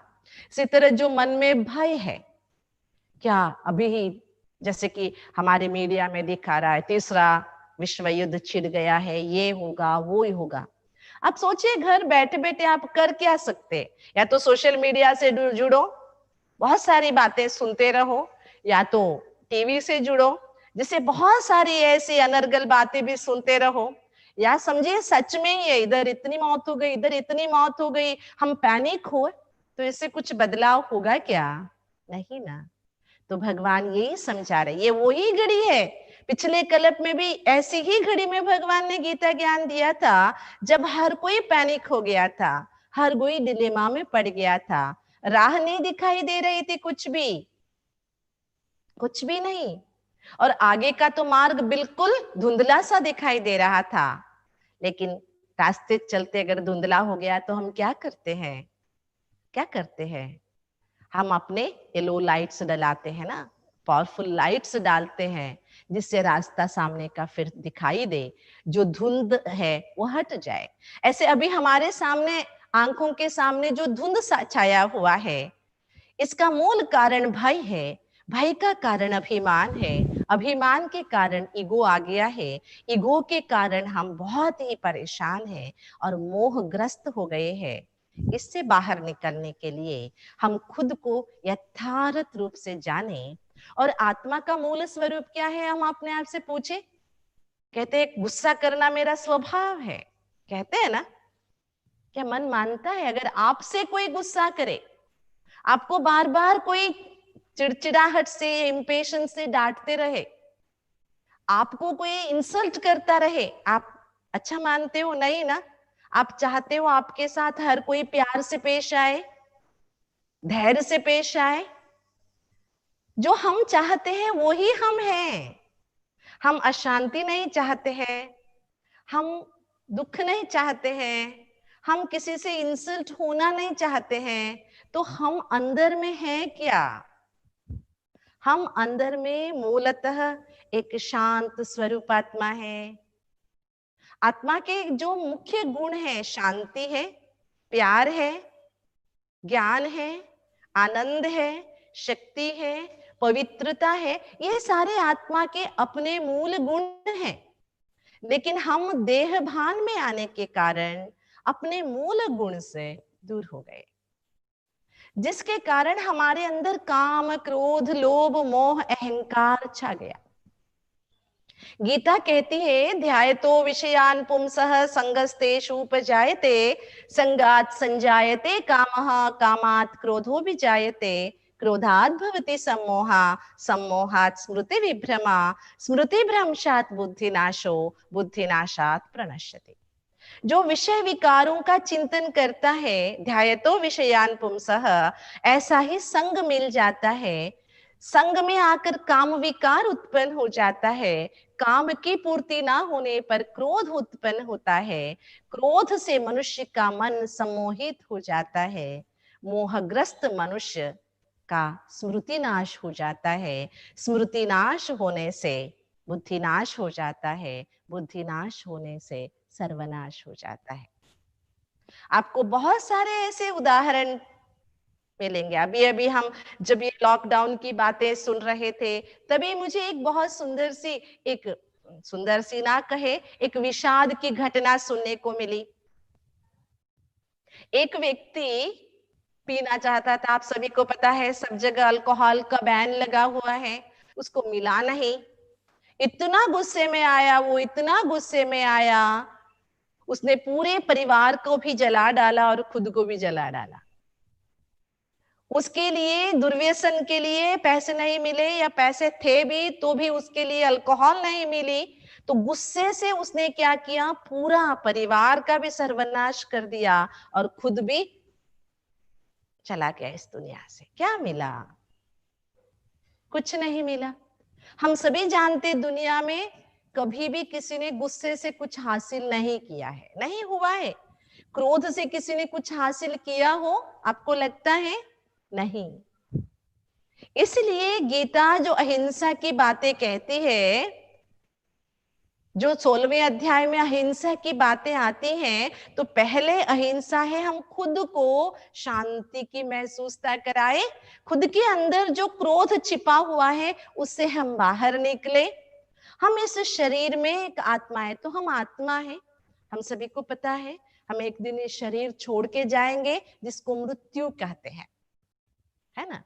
इसी तरह जो मन में भय है, क्या अभी ही जैसे कि हमारे मीडिया में दिखा रहा है तीसरा विश्व युद्ध छिड़ गया है, ये होगा वो ही होगा। आप सोचिए घर बैठे बैठे आप कर क्या सकते? या तो सोशल मीडिया से जुड़ो, बहुत सारी बातें सुनते रहो, या तो टीवी से जुड़ो जिससे बहुत सारी ऐसी अनर्गल बातें भी सुनते रहो, या समझिए सच में ही है, इधर इतनी मौत हो गई, इधर इतनी मौत हो गई, हम पैनिक हो, तो इससे कुछ बदलाव होगा क्या? नहीं ना। तो भगवान यही समझा रहे, ये वही घड़ी है। पिछले कल्प में भी ऐसी ही घड़ी में भगवान ने गीता ज्ञान दिया था, जब हर कोई पैनिक हो गया था, हर कोई डिलेमा में पड़ गया था, राह नहीं दिखाई दे रही थी, कुछ भी नहीं, और आगे का तो मार्ग बिल्कुल धुंधला सा दिखाई दे रहा था। लेकिन रास्ते चलते अगर धुंधला हो गया तो हम क्या करते हैं? हम अपने येलो लाइट्स डलाते हैं ना, पावरफुल लाइट्स डालते हैं, जिससे रास्ता सामने का फिर दिखाई दे, जो धुंध है वो हट जाए। ऐसे अभी हमारे सामने, आंखों के सामने जो धुंध छाया हुआ है, इसका मूल कारण भय है, भय का कारण अभिमान है, अभिमान के कारण ईगो आ गया है, ईगो के कारण हम बहुत ही परेशान हैं और मोहग्रस्त हो गए हैं। इससे बाहर निकलने के लिए हम खुद को यथार्थ रूप से जाने, और आत्मा का मूल स्वरूप क्या है हम अपने आप से पूछे। कहते हैं गुस्सा करना मेरा स्वभाव है, कहते हैं ना। क्या मन मानता है अगर आपसे कोई गुस्सा करे, आपको बार बार कोई चिड़चिड़ाहट से, इम्पेशंस से डांटते रहे, आपको कोई इंसल्ट करता रहे, आप अच्छा मानते हो? नहीं ना। आप चाहते हो आपके साथ हर कोई प्यार से पेश आए, धैर्य से पेश आए। जो हम चाहते हैं वो ही हम हैं। हम अशांति नहीं चाहते हैं, हम दुख नहीं चाहते हैं, हम किसी से इंसल्ट होना नहीं चाहते हैं। तो हम अंदर में हैं क्या? हम अंदर में मूलतः एक शांत स्वरूप आत्मा है। आत्मा के जो मुख्य गुण है, शांति है, प्यार है, ज्ञान है, आनंद है, शक्ति है, पवित्रता है, ये सारे आत्मा के अपने मूल गुण हैं। लेकिन हम देह भान में आने के कारण अपने मूल गुण से दूर हो गए, जिसके कारण हमारे अंदर काम, क्रोध, लोभ, मोह, अहंकार छा गया। गीता कहती है ध्यायतो विषयान पुंसः संगस्तेषु उपजायते संगात् संजायते कामः कामात् क्रोधो विजायते क्रोधात् भवति सम्मोहः सम्मोहात् स्मृति विभ्रमा स्मृति भ्रंशात् बुद्धिनाशो बुद्धिनाशात् प्रणश्यति। जो विषय विकारों का चिंतन करता है, ध्यायतो विषयान पुंसः, ऐसा ही संग मिल जाता है। संग में आकर काम विकार उत्पन्न हो जाता है। काम की पूर्ति ना होने पर क्रोध उत्पन्न होता है। क्रोध से मनुष्य का मन सम्मोहित हो जाता है। मोहग्रस्त मनुष्य का स्मृति नाश हो जाता है। स्मृति नाश होने से बुद्धि नाश हो जाता है, बुद्धि नाश होने से सर्वनाश हो जाता है। आपको बहुत सारे ऐसे उदाहरण मिलेंगे। अभी अभी हम जब ये लॉकडाउन की बातें सुन रहे थे, तभी मुझे एक बहुत सुंदर सी ना कहे, एक विषाद की घटना सुनने को मिली। एक व्यक्ति पीना चाहता था, आप सभी को पता है सब जगह अल्कोहल का बैन लगा हुआ है, उसको मिला नहीं। इतना गुस्से में आया वो, इतना गुस्से में आया, उसने पूरे परिवार को भी जला डाला और खुद को भी जला डाला। उसके लिए दुर्व्यसन के लिए पैसे नहीं मिले, या पैसे थे भी तो भी उसके लिए अल्कोहल नहीं मिली, तो गुस्से से उसने क्या किया, पूरा परिवार का भी सर्वनाश कर दिया और खुद भी चला गया इस दुनिया से। क्या मिला? कुछ नहीं मिला। हम सभी जानते दुनिया में कभी भी किसी ने गुस्से से कुछ हासिल नहीं किया है, नहीं हुआ है। क्रोध से किसी ने कुछ हासिल किया हो, आपको लगता है? नहीं। इसलिए गीता जो अहिंसा की बातें कहती है, जो 16वें अध्याय में अहिंसा की बातें आती हैं, तो पहले अहिंसा है हम खुद को शांति की महसूसता कराए, खुद के अंदर जो क्रोध छिपा हुआ है उससे हम बाहर निकले। हम इस शरीर में एक आत्मा है, तो हम आत्मा है, हम सभी को पता है हम एक दिन ये शरीर छोड़ के जाएंगे, जिसको मृत्यु कहते हैं, है ना।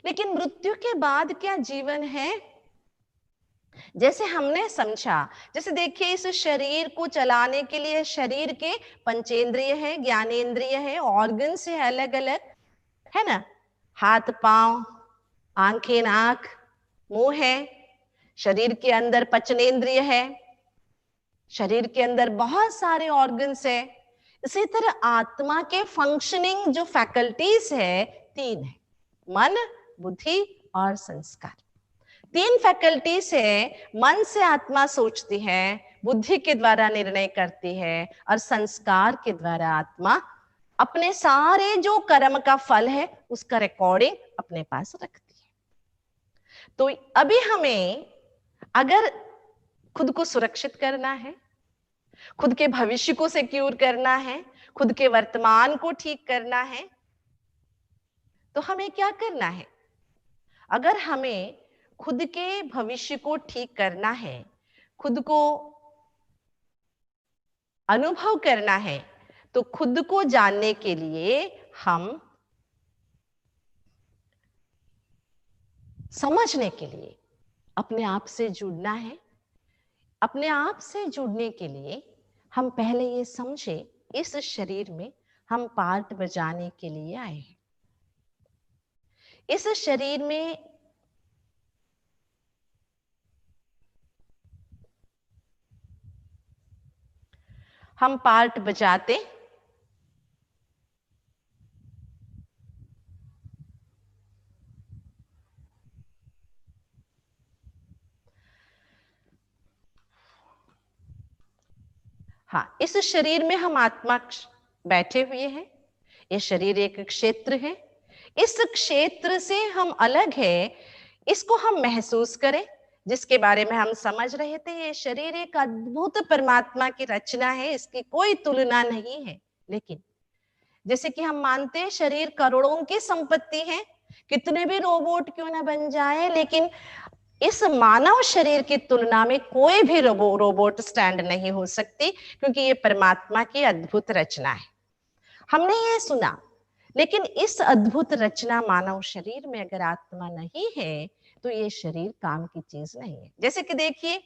लेकिन मृत्यु के बाद क्या जीवन है? जैसे हमने समझा, जैसे देखिए इस शरीर को चलाने के लिए शरीर के पंचेंद्रिय है, ज्ञानेंद्रिय है, ऑर्गन्स है अलग अलग, है ना। हाथ पांव, आंखें, नाक, मुंह है। शरीर के अंदर पचनेंद्रिय है, शरीर के अंदर बहुत सारे ऑर्गन्स है। इसी तरह आत्मा के फंक्शनिंग जो फैकल्टीज है 3 है, मन, बुद्धि और संस्कार। 3 फैकल्टी से मन से आत्मा सोचती है, बुद्धि के द्वारा निर्णय करती है और संस्कार के द्वारा आत्मा अपने सारे जो कर्म का फल है उसका रिकॉर्डिंग अपने पास रखती है। तो अभी हमें अगर खुद को सुरक्षित करना है, खुद के भविष्य को सिक्योर करना है, खुद के वर्तमान को ठीक करना है, तो हमें क्या करना है? अगर हमें खुद के भविष्य को ठीक करना है, खुद को अनुभव करना है, तो खुद को जानने के लिए हम समझने के लिए अपने आप से जुड़ना है। अपने आप से जुड़ने के लिए हम पहले ये समझे, इस शरीर में हम पार्ट बजाने के लिए आए हैं। इस शरीर में हम पार्ट बजाते, हाँ, इस शरीर में हम आत्मा बैठे हुए हैं। ये शरीर एक क्षेत्र है, इस क्षेत्र से हम अलग है, इसको हम महसूस करें, जिसके बारे में हम समझ रहे थे। ये शरीर एक अद्भुत परमात्मा की रचना है, इसकी कोई तुलना नहीं है। लेकिन जैसे कि हम मानते हैं शरीर करोड़ों की संपत्ति है, कितने भी रोबोट क्यों ना बन जाए, लेकिन इस मानव शरीर की तुलना में कोई भी रोबोट स्टैंड नहीं हो सकती, क्योंकि ये परमात्मा की अद्भुत रचना है। हमने ये सुना, लेकिन इस अद्भुत रचना मानव शरीर में अगर आत्मा नहीं है तो ये शरीर काम की चीज नहीं है। जैसे कि देखिए,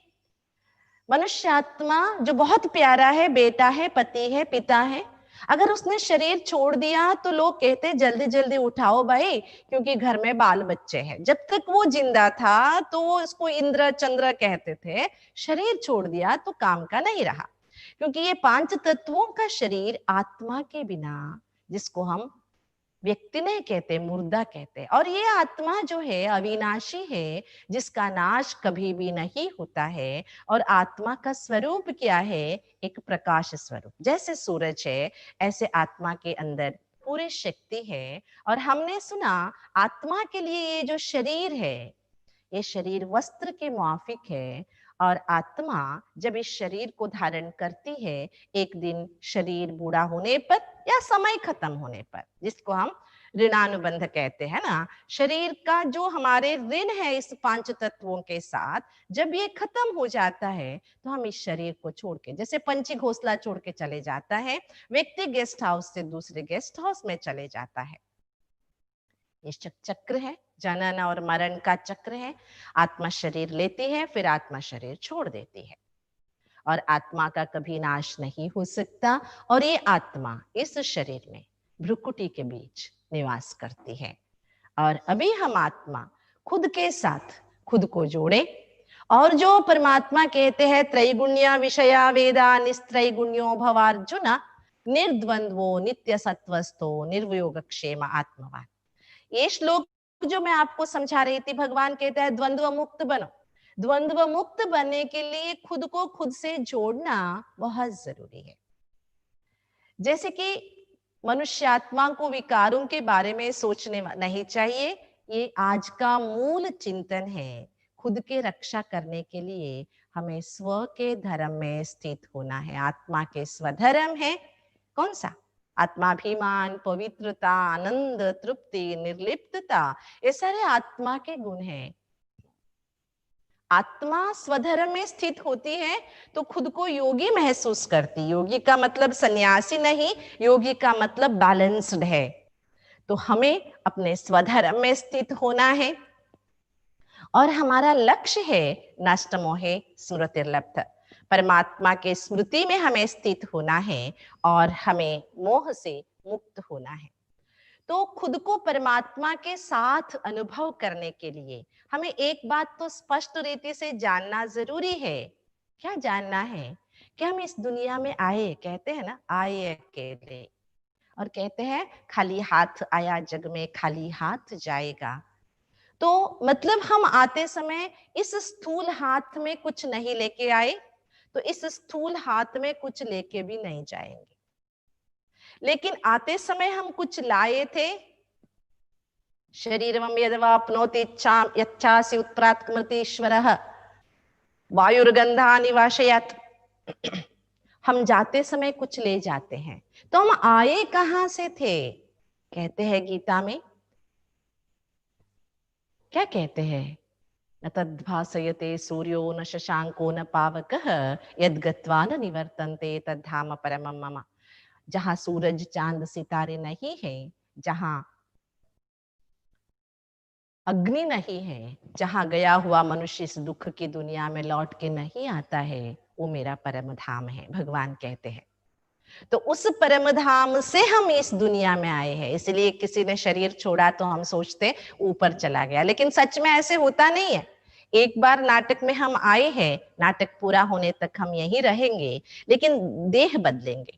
मनुष्य आत्मा जो बहुत प्यारा है, बेटा है, पति है, पिता है, अगर उसने शरीर छोड़ दिया तो लोग कहते जल्दी जल्दी उठाओ भाई, क्योंकि घर में बाल बच्चे हैं। जब तक वो जिंदा था तो वो इसको इंद्र चंद्र कहते थे, शरीर छोड़ दिया तो काम का नहीं रहा। क्योंकि ये 5 तत्वों का शरीर आत्मा के बिना, जिसको हम व्यक्ति नहीं कहते, मुर्दा कहते, और ये आत्मा जो है अविनाशी है, जिसका नाश कभी भी नहीं होता है। और आत्मा का स्वरूप क्या है? एक प्रकाश स्वरूप। जैसे सूरज है, ऐसे आत्मा के अंदर पूरी शक्ति है। और हमने सुना आत्मा के लिए ये जो शरीर है, ये शरीर वस्त्र के माफिक है और आत्मा जब इस शरीर को धारण करती है, एक दिन शरीर बूढ़ा होने पर या समय खत्म होने पर, जिसको हम ऋणानुबंध कहते हैं ना, शरीर का जो हमारे ऋण है इस पांच तत्वों के साथ, जब ये खत्म हो जाता है तो हम इस शरीर को छोड़ के, जैसे पंछी घोंसला छोड़ के चले जाता है, व्यक्ति गेस्ट हाउस से दूसरे गेस्ट हाउस में चले जाता है। ये चक्र है, जनन और मरण का चक्र है। आत्मा शरीर लेती है, फिर आत्मा शरीर छोड़ देती है और आत्मा का कभी नाश नहीं हो सकता। और ये आत्मा इस शरीर में भ्रुकुटी के बीच निवास करती है। और अभी हम आत्मा खुद के साथ खुद को जोड़े और जो परमात्मा कहते हैं त्रैगुण्य विषया वेदा निस्त्रैगुण्यो भवार्जुन निर्द्वंद्वो नित्य सत्वस्थो निर्वियोगक्षेम आत्मवान। ये श्लोक जो मैं आपको समझा रही थी, भगवान कहते हैं द्वंद्व मुक्त बनो। द्वंद्व मुक्त बनने के लिए खुद को खुद से जोड़ना बहुत जरूरी है। जैसे कि मनुष्यात्मा को विकारों के बारे में सोचने नहीं चाहिए, ये आज का मूल चिंतन है। खुद के रक्षा करने के लिए हमें स्व के धर्म में स्थित होना है। आत्मा के स्वधर्म है कौन सा? आत्माभिमान, पवित्रता, आनंद, तृप्ति, निर्लिप्तता, ये सारे आत्मा के गुण हैं। आत्मा स्वधर्म में स्थित होती है तो खुद को योगी महसूस करती। योगी का मतलब सन्यासी नहीं, योगी का मतलब बैलेंस्ड है। तो हमें अपने स्वधर्म में स्थित होना है और हमारा लक्ष्य है नष्टमोहे स्मृतिर्लब्ध, परमात्मा के स्मृति में हमें स्थित होना है और हमें मोह से मुक्त होना है। तो खुद को परमात्मा के साथ अनुभव करने के लिए हमें एक बात तो स्पष्ट रीति से जानना जरूरी है। क्या जानना है? कि हम इस दुनिया में आए, कहते हैं ना आए अकेले, और कहते हैं खाली हाथ आया जग में खाली हाथ जाएगा। तो मतलब हम आते समय इस स्थूल हाथ में कुछ नहीं लेके आए, तो इस स्थूल हाथ में कुछ लेके भी नहीं जाएंगे। लेकिन आते समय हम कुछ लाए थे। शरीरम यदवाप्नोति यच्छासि उत्प्रात्मतीश्वरः वायुर्गंधा निवाशयत्। हम जाते समय कुछ ले जाते हैं, तो हम आए कहां से थे? कहते हैं गीता में, क्या कहते हैं? न तद्भासयते सूर्यो न शशांको न पावकः यद्गत्वा न निवर्तन्ते तद्धाम परमं मम। जहां सूरज चांद सितारे नहीं है, जहां अग्नि नहीं है, जहां गया हुआ मनुष्य इस दुख की दुनिया में लौट के नहीं आता है, वो मेरा परम धाम है, भगवान कहते हैं। तो उस परम धाम से हम इस दुनिया में आए हैं। इसलिए किसी ने शरीर छोड़ा तो हम सोचते ऊपर चला गया, लेकिन सच में ऐसे होता नहीं है। एक बार नाटक में हम आए हैं, नाटक पूरा होने तक हम यहीं रहेंगे, लेकिन देह बदलेंगे।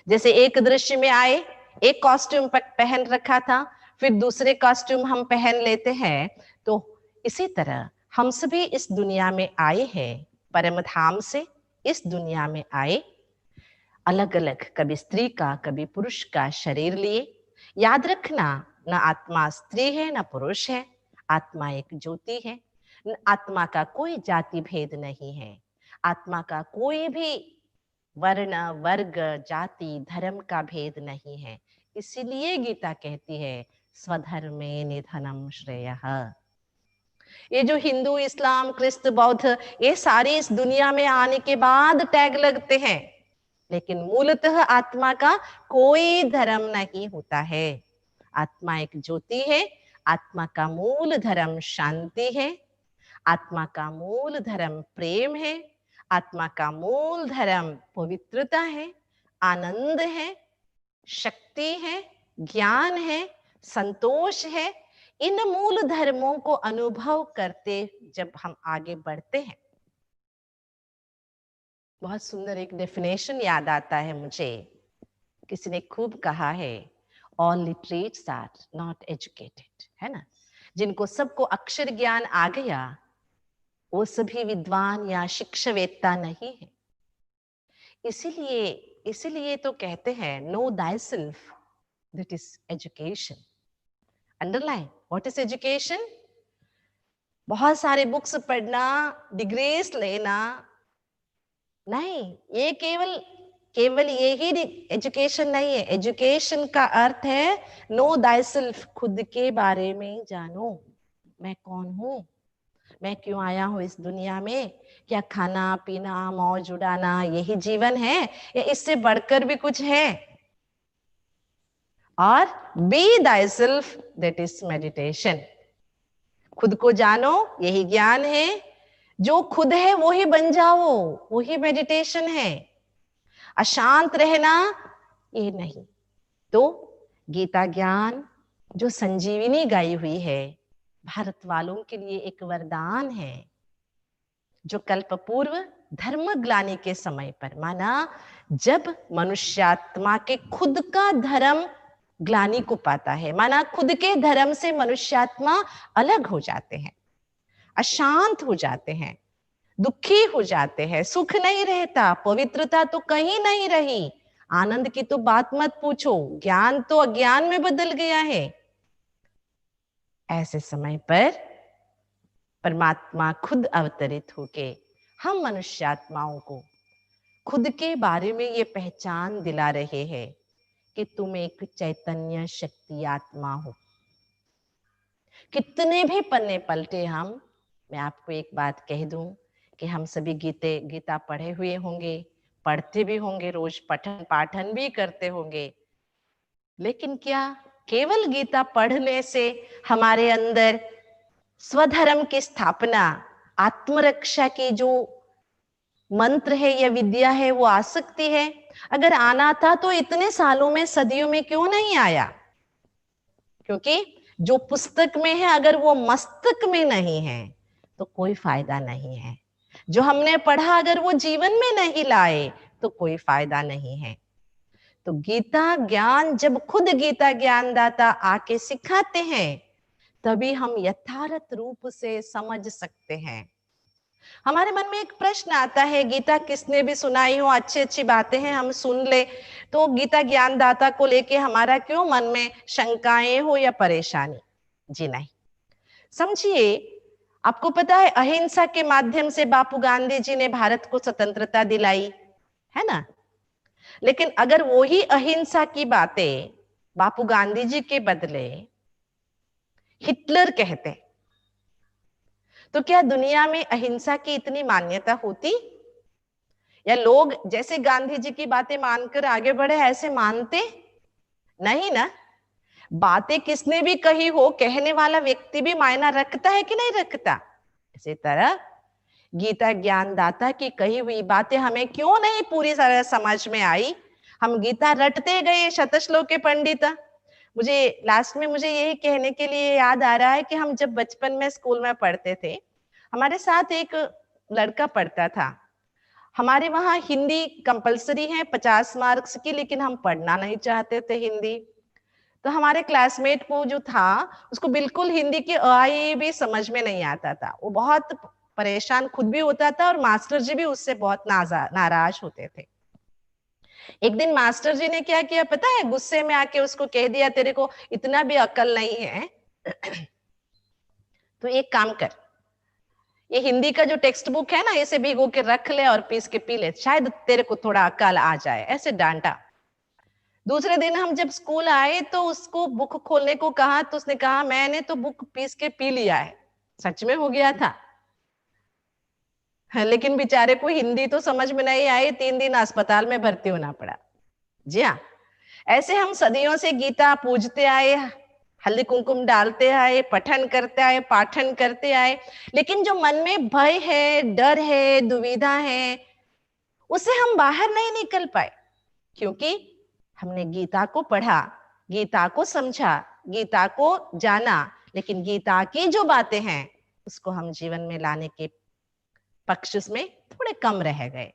जैसे एक दृश्य में आए, एक कॉस्ट्यूम पहन रखा था, फिर दूसरे कॉस्ट्यूम हम पहन लेते हैं। तो इसी तरह हम सभी इस दुनिया में आए हैं, परम धाम से इस दुनिया में आए, अलग अलग, कभी स्त्री का कभी पुरुष का शरीर लिए। याद रखना, न आत्मा स्त्री है न पुरुष है, आत्मा एक ज्योति है। आत्मा का कोई जाति भेद नहीं है, आत्मा का कोई भी वर्ण वर्ग जाति धर्म का भेद नहीं है। इसीलिए गीता कहती है स्वधर्मे निधनम श्रेयः। ये जो हिंदू, इस्लाम, क्रिस्त, बौद्ध, ये सारे इस दुनिया में आने के बाद टैग लगते हैं, लेकिन मूलतः आत्मा का कोई धर्म नहीं होता है। आत्मा एक ज्योति है। आत्मा का मूल धर्म शांति है, आत्मा का मूल धर्म प्रेम है, आत्मा का मूल धर्म पवित्रता है, आनंद है, शक्ति है, ज्ञान है, संतोष है। इन मूल धर्मों को अनुभव करते जब हम आगे बढ़ते हैं, बहुत सुंदर एक डेफिनेशन याद आता है मुझे। किसी ने खूब कहा है, all literates are not educated, है ना। जिनको सबको अक्षर ज्ञान आ गया वो सभी विद्वान या शिक्षावेत्ता नहीं है। इसीलिए तो कहते हैं no thyself, that is education. Underline, what is education? बहुत सारे बुक्स पढ़ना, डिग्रीज लेना नहीं, ये केवल केवल यही एजुकेशन नहीं है। एजुकेशन का अर्थ है नो दाई सेल्फ, खुद के बारे में जानो। मैं कौन हूं, मैं क्यों आया हूं इस दुनिया में, क्या खाना पीना मौज उड़ाना यही जीवन है या इससे बढ़कर भी कुछ है। और B thy self, that is meditation. खुद को जानो, यही ज्ञान है। जो खुद है वो ही बन जाओ, वो ही मेडिटेशन है। अशांत रहना ये नहीं। तो गीता ज्ञान जो संजीवनी गाई हुई है, भारत वालों के लिए एक वरदान है, जो कल्प पूर्व धर्म ग्लानि के समय पर, माना जब मनुष्यात्मा के खुद का धर्म ग्लानि को पाता है, माना खुद के धर्म से मनुष्यात्मा अलग हो जाते हैं, अशांत हो जाते हैं, दुखी हो जाते हैं, सुख नहीं रहता, पवित्रता तो कहीं नहीं रही, आनंद की तो बात मत पूछो, ज्ञान तो अज्ञान में बदल गया है। ऐसे समय पर परमात्मा खुद अवतरित होके हम मनुष्यात्माओं को खुद के बारे में ये पहचान दिला रहे हैं कि तुम एक चैतन्य शक्ति आत्मा हो। कितने भी पन्ने पलटे हम, मैं आपको एक बात कह दूं कि हम सभी गीता पढ़े हुए होंगे, पढ़ते भी होंगे, रोज पठन पाठन भी करते होंगे, लेकिन क्या केवल गीता पढ़ने से हमारे अंदर स्वधर्म की स्थापना, आत्मरक्षा की जो मंत्र है या विद्या है वो आ सकती है? अगर आना था तो इतने सालों में, सदियों में क्यों नहीं आया? क्योंकि जो पुस्तक में है अगर वो मस्तक में नहीं है तो कोई फायदा नहीं है। जो हमने पढ़ा अगर वो जीवन में नहीं लाए तो कोई फायदा नहीं है। तो गीता ज्ञान जब खुद गीता ज्ञानदाता आके सिखाते हैं तभी हम यथार्थ रूप से समझ सकते हैं। हमारे मन में एक प्रश्न आता है, गीता किसने भी सुनाई हो, अच्छी अच्छी बातें हैं हम सुन ले, तो गीता ज्ञानदाता को लेके हमारा क्यों मन में शंकाएं हो या परेशानी? जी नहीं, समझिए, आपको पता है अहिंसा के माध्यम से बापू गांधी जी ने भारत को स्वतंत्रता दिलाई, है ना? लेकिन अगर वो ही अहिंसा की बातें बापू गांधी जी के बदले हिटलर कहते तो क्या दुनिया में अहिंसा की इतनी मान्यता होती? या लोग जैसे गांधी जी की बातें मानकर आगे बढ़े ऐसे मानते? नहीं ना। बातें किसने भी कही हो, कहने वाला व्यक्ति भी मायना रखता है कि नहीं रखता? इसी तरह गीता ज्ञानदाता की कही हुई बातें हमें क्यों नहीं पूरी तरह समझ में आई? हम गीता रटते गए शतश्लोक के पंडित। मुझे लास्ट में मुझे यही कहने के लिए याद आ रहा है कि हम जब बचपन में स्कूल में पढ़ते थे, हमारे साथ एक लड़का पढ़ता था। हमारे वहां हिंदी कंपलसरी है 50 मार्क्स की, लेकिन हम पढ़ना नहीं चाहते थे हिंदी। तो हमारे क्लासमेट को जो था उसको बिल्कुल हिंदी के अ ई भी समझ में नहीं आता था। वो बहुत परेशान खुद भी होता था और मास्टर जी भी उससे बहुत नाराज होते थे। एक दिन मास्टर जी ने क्या किया पता है? गुस्से में आके उसको कह दिया, तेरे को इतना भी अकल नहीं है तो एक काम कर, ये हिंदी का जो टेक्स्ट बुक है ना, इसे भिगो के रख ले और पीस के पी ले, शायद तेरे को थोड़ा अकल आ जाए। ऐसे डांटा। दूसरे दिन हम जब स्कूल आए तो उसको बुक खोलने को कहा तो उसने कहा मैंने तो बुक पीस के पी लिया है। सच में हो गया था। लेकिन बेचारे को हिंदी तो समझ में नहीं आई, 3 दिन अस्पताल में भर्ती होना पड़ा। जी हाँ, ऐसे हम सदियों से गीता पूजते आए, हल्दी कुमकुम डालते आए, पठन करते आए, पाठन करते आए, लेकिन जो मन में भय है, डर है, दुविधा है, उससे हम बाहर नहीं निकल पाए। क्योंकि हमने गीता को पढ़ा, गीता को समझा, गीता को जाना, लेकिन गीता की जो बातें हैं उसको हम जीवन में लाने के पक्ष में थोड़े कम रह गए।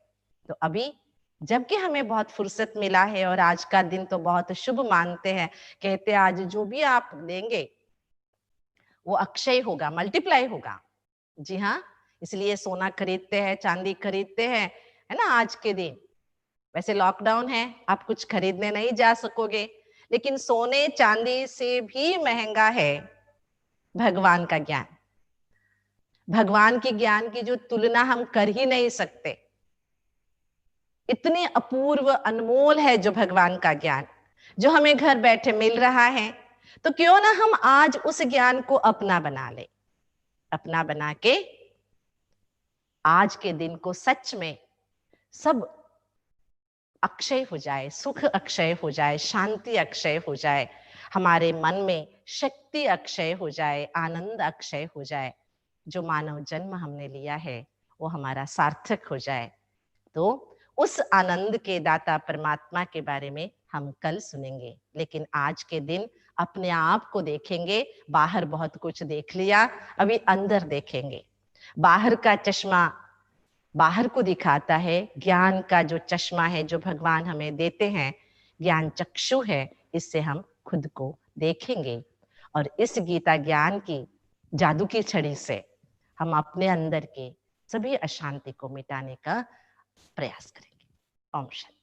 तो अभी जबकि हमें बहुत फुर्सत मिला है और आज का दिन तो बहुत शुभ मानते हैं, कहते हैं आज जो भी आप लेंगे वो अक्षय होगा, मल्टीप्लाई होगा। जी हाँ, इसलिए सोना खरीदते हैं, चांदी खरीदते हैं, है ना? आज के दिन वैसे लॉकडाउन है, आप कुछ खरीदने नहीं जा सकोगे, लेकिन सोने चांदी से भी महंगा है भगवान का ज्ञान। भगवान के ज्ञान की जो तुलना हम कर ही नहीं सकते। इतने अपूर्व अनमोल है जो भगवान का ज्ञान, जो हमें घर बैठे मिल रहा है। तो क्यों ना हम आज उस ज्ञान को अपना बना ले, अपना बना के आज के दिन को सच में सब अक्षय हो जाए, सुख अक्षय हो जाए, शांति अक्षय हो जाए, हमारे मन में शक्ति अक्षय हो जाए, आनंद अक्षय हो जाए। जो मानव जन्म हमने लिया है वो हमारा सार्थक हो जाए। तो उस आनंद के दाता परमात्मा के बारे में हम कल सुनेंगे, लेकिन आज के दिन अपने आप को देखेंगे। बाहर बहुत कुछ देख लिया, अभी अंदर देखेंगे। बाहर का चश्मा बाहर को दिखाता है, ज्ञान का जो चश्मा है जो भगवान हमें देते हैं, ज्ञान चक्षु है, इससे हम खुद को देखेंगे और इस गीता ज्ञान की जादू की छड़ी से हम अपने अंदर के सभी अशांति को मिटाने का प्रयास करेंगे। ओम शांति।